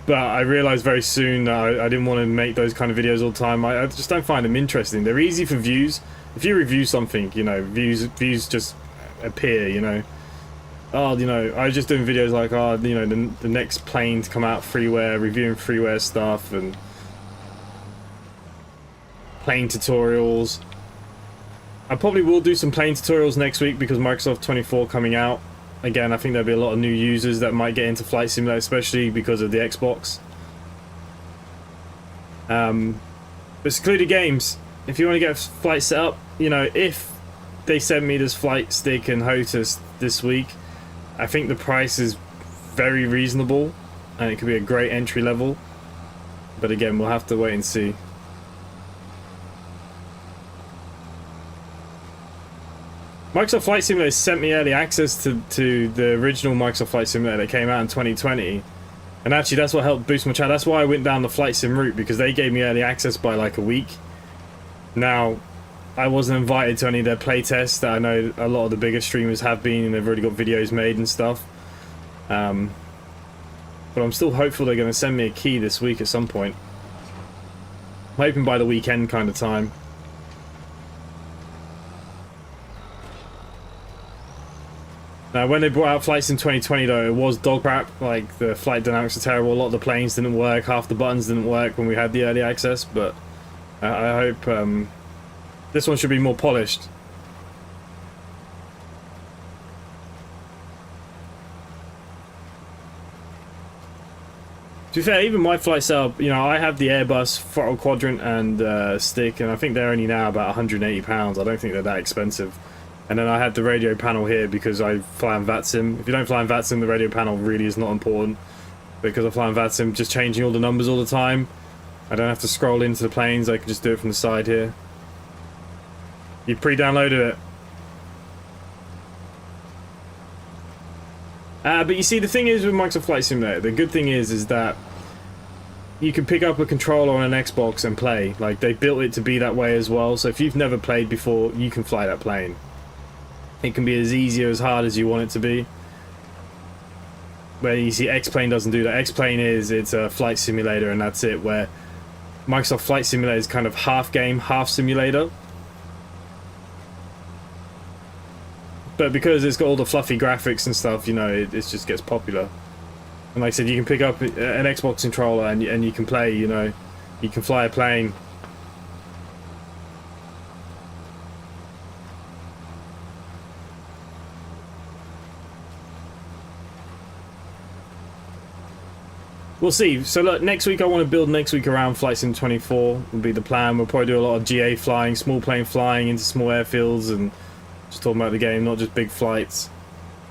but I realized very soon that I didn't want to make those kind of videos all the time. I just don't find them interesting. They're easy for views. If you review something, you know, views just appear, you know. Oh, you know, I was just doing videos like, oh, you know, the next plane to come out freeware, reviewing freeware stuff, and plane tutorials. I probably will do some plane tutorials next week because Microsoft 24 coming out. Again, I think there'll be a lot of new users that might get into Flight Simulator, especially because of the Xbox. But secluded games. if you want to get a flight set up, you know, if they send me this flight stick and HOTAS this week, I think the price is very reasonable and it could be a great entry level. But again, we'll have to wait and see. Microsoft Flight Simulator sent me early access to the original Microsoft Flight Simulator that came out in 2020. And actually that's what helped boost my channel. That's why I went down the Flight Sim route, because they gave me early access by like a week. Now, I wasn't invited to any of their playtests that I know a lot of the bigger streamers have been, and they've already got videos made and stuff. But I'm still hopeful they're going to send me a key this week at some point. I'm hoping by the weekend kind of time. Now, when they brought out flights in 2020, though, it was dog crap. Like, the flight dynamics were terrible. A lot of the planes didn't work. Half the buttons didn't work when we had the early access. But I hope this one should be more polished. To be fair, even my flight setup, you know, I have the Airbus throttle quadrant and stick, and I think they're only now about £180. I don't think they're that expensive. And then I had the radio panel here because I fly on VATSIM. If you don't fly on VATSIM, the radio panel really is not important. Because I fly on VATSIM, just changing all the numbers all the time. I don't have to scroll into the planes, I can just do it from the side here. You pre-downloaded it. But you see, the thing is with Microsoft Flight Simulator, the good thing is that you can pick up a controller on an Xbox and play. Like, they built it to be that way as well, so if you've never played before, you can fly that plane. It can be as easy or as hard as you want it to be. Where you see X-Plane doesn't do that. X-Plane it's a flight simulator and that's it, where Microsoft Flight Simulator is kind of half game, half simulator. But because it's got all the fluffy graphics and stuff, you know, it just gets popular. And like I said, you can pick up an Xbox controller and you can play, you know, you can fly a plane. We'll see. So look, next week I want to build next week around Flight Sim 24 will be the plan. We'll probably do a lot of GA flying, small plane flying into small airfields and just talking about the game, not just big flights.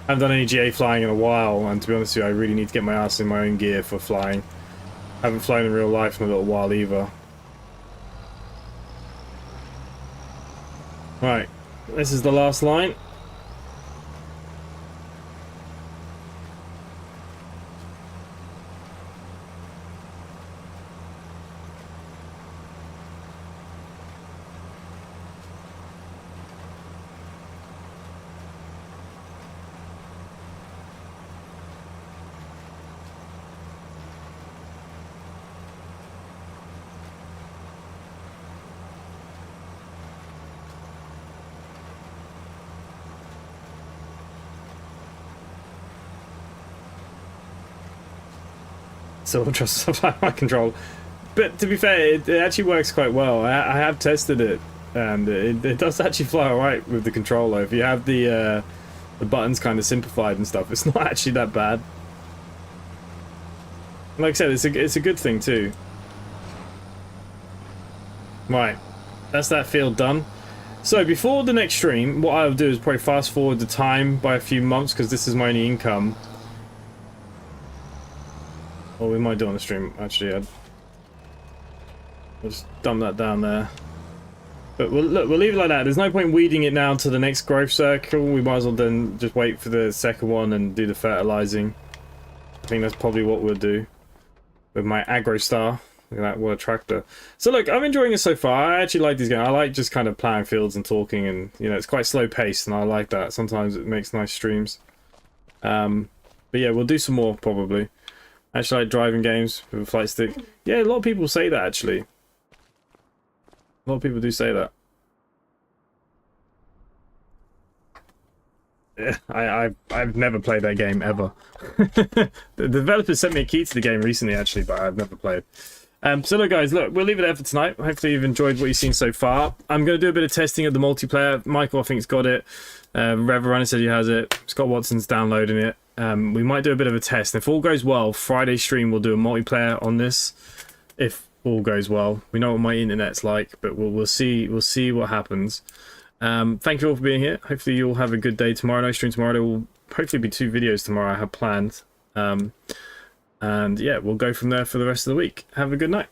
I haven't done any GA flying in a while, and to be honest with you, I really need to get my ass in my own gear for flying. I haven't flown in real life in a little while either. Right, this is the last line. So I'll trust my control. But to be fair, it actually works quite well. I have tested it, and it does actually fly alright with the controller. If you have the buttons kind of simplified and stuff, it's not actually that bad. Like I said, it's a good thing too. Right, that's that field done. So before the next stream, what I'll do is probably fast forward the time by a few months, because this is my only income. Or we might do on the stream, actually. I'll just dump that down there. But we'll leave it like that. There's no point weeding it now to the next growth circle. We might as well then just wait for the second one and do the fertilizing. I think that's probably what we'll do with my aggro star. Look at that, what a tractor. So look, I'm enjoying it so far. I actually like these games. I like just kind of plowing fields and talking, and you know, it's quite slow paced, and I like that. Sometimes it makes nice streams. But yeah, we'll do some more probably. I actually like driving games with a flight stick. Yeah, a lot of people say that actually. A lot of people do say that. Yeah, I've never played that game ever. The developers sent me a key to the game recently actually, but I've never played. So look guys, look, we'll leave it there for tonight. Hopefully you've enjoyed what you've seen so far. I'm going to do a bit of testing of the multiplayer. Michael I think's got it. Reverunner said he has it. Scott Watson's downloading it. We might do a bit of a test. If all goes well, Friday stream we'll do a multiplayer on this. If all goes well. We know what my internet's like, but we'll see what happens. Thank you all for being here. Hopefully you'll have a good day tomorrow. No stream tomorrow. There will hopefully be 2 videos tomorrow I have planned. And yeah, we'll go from there for the rest of the week. Have a good night.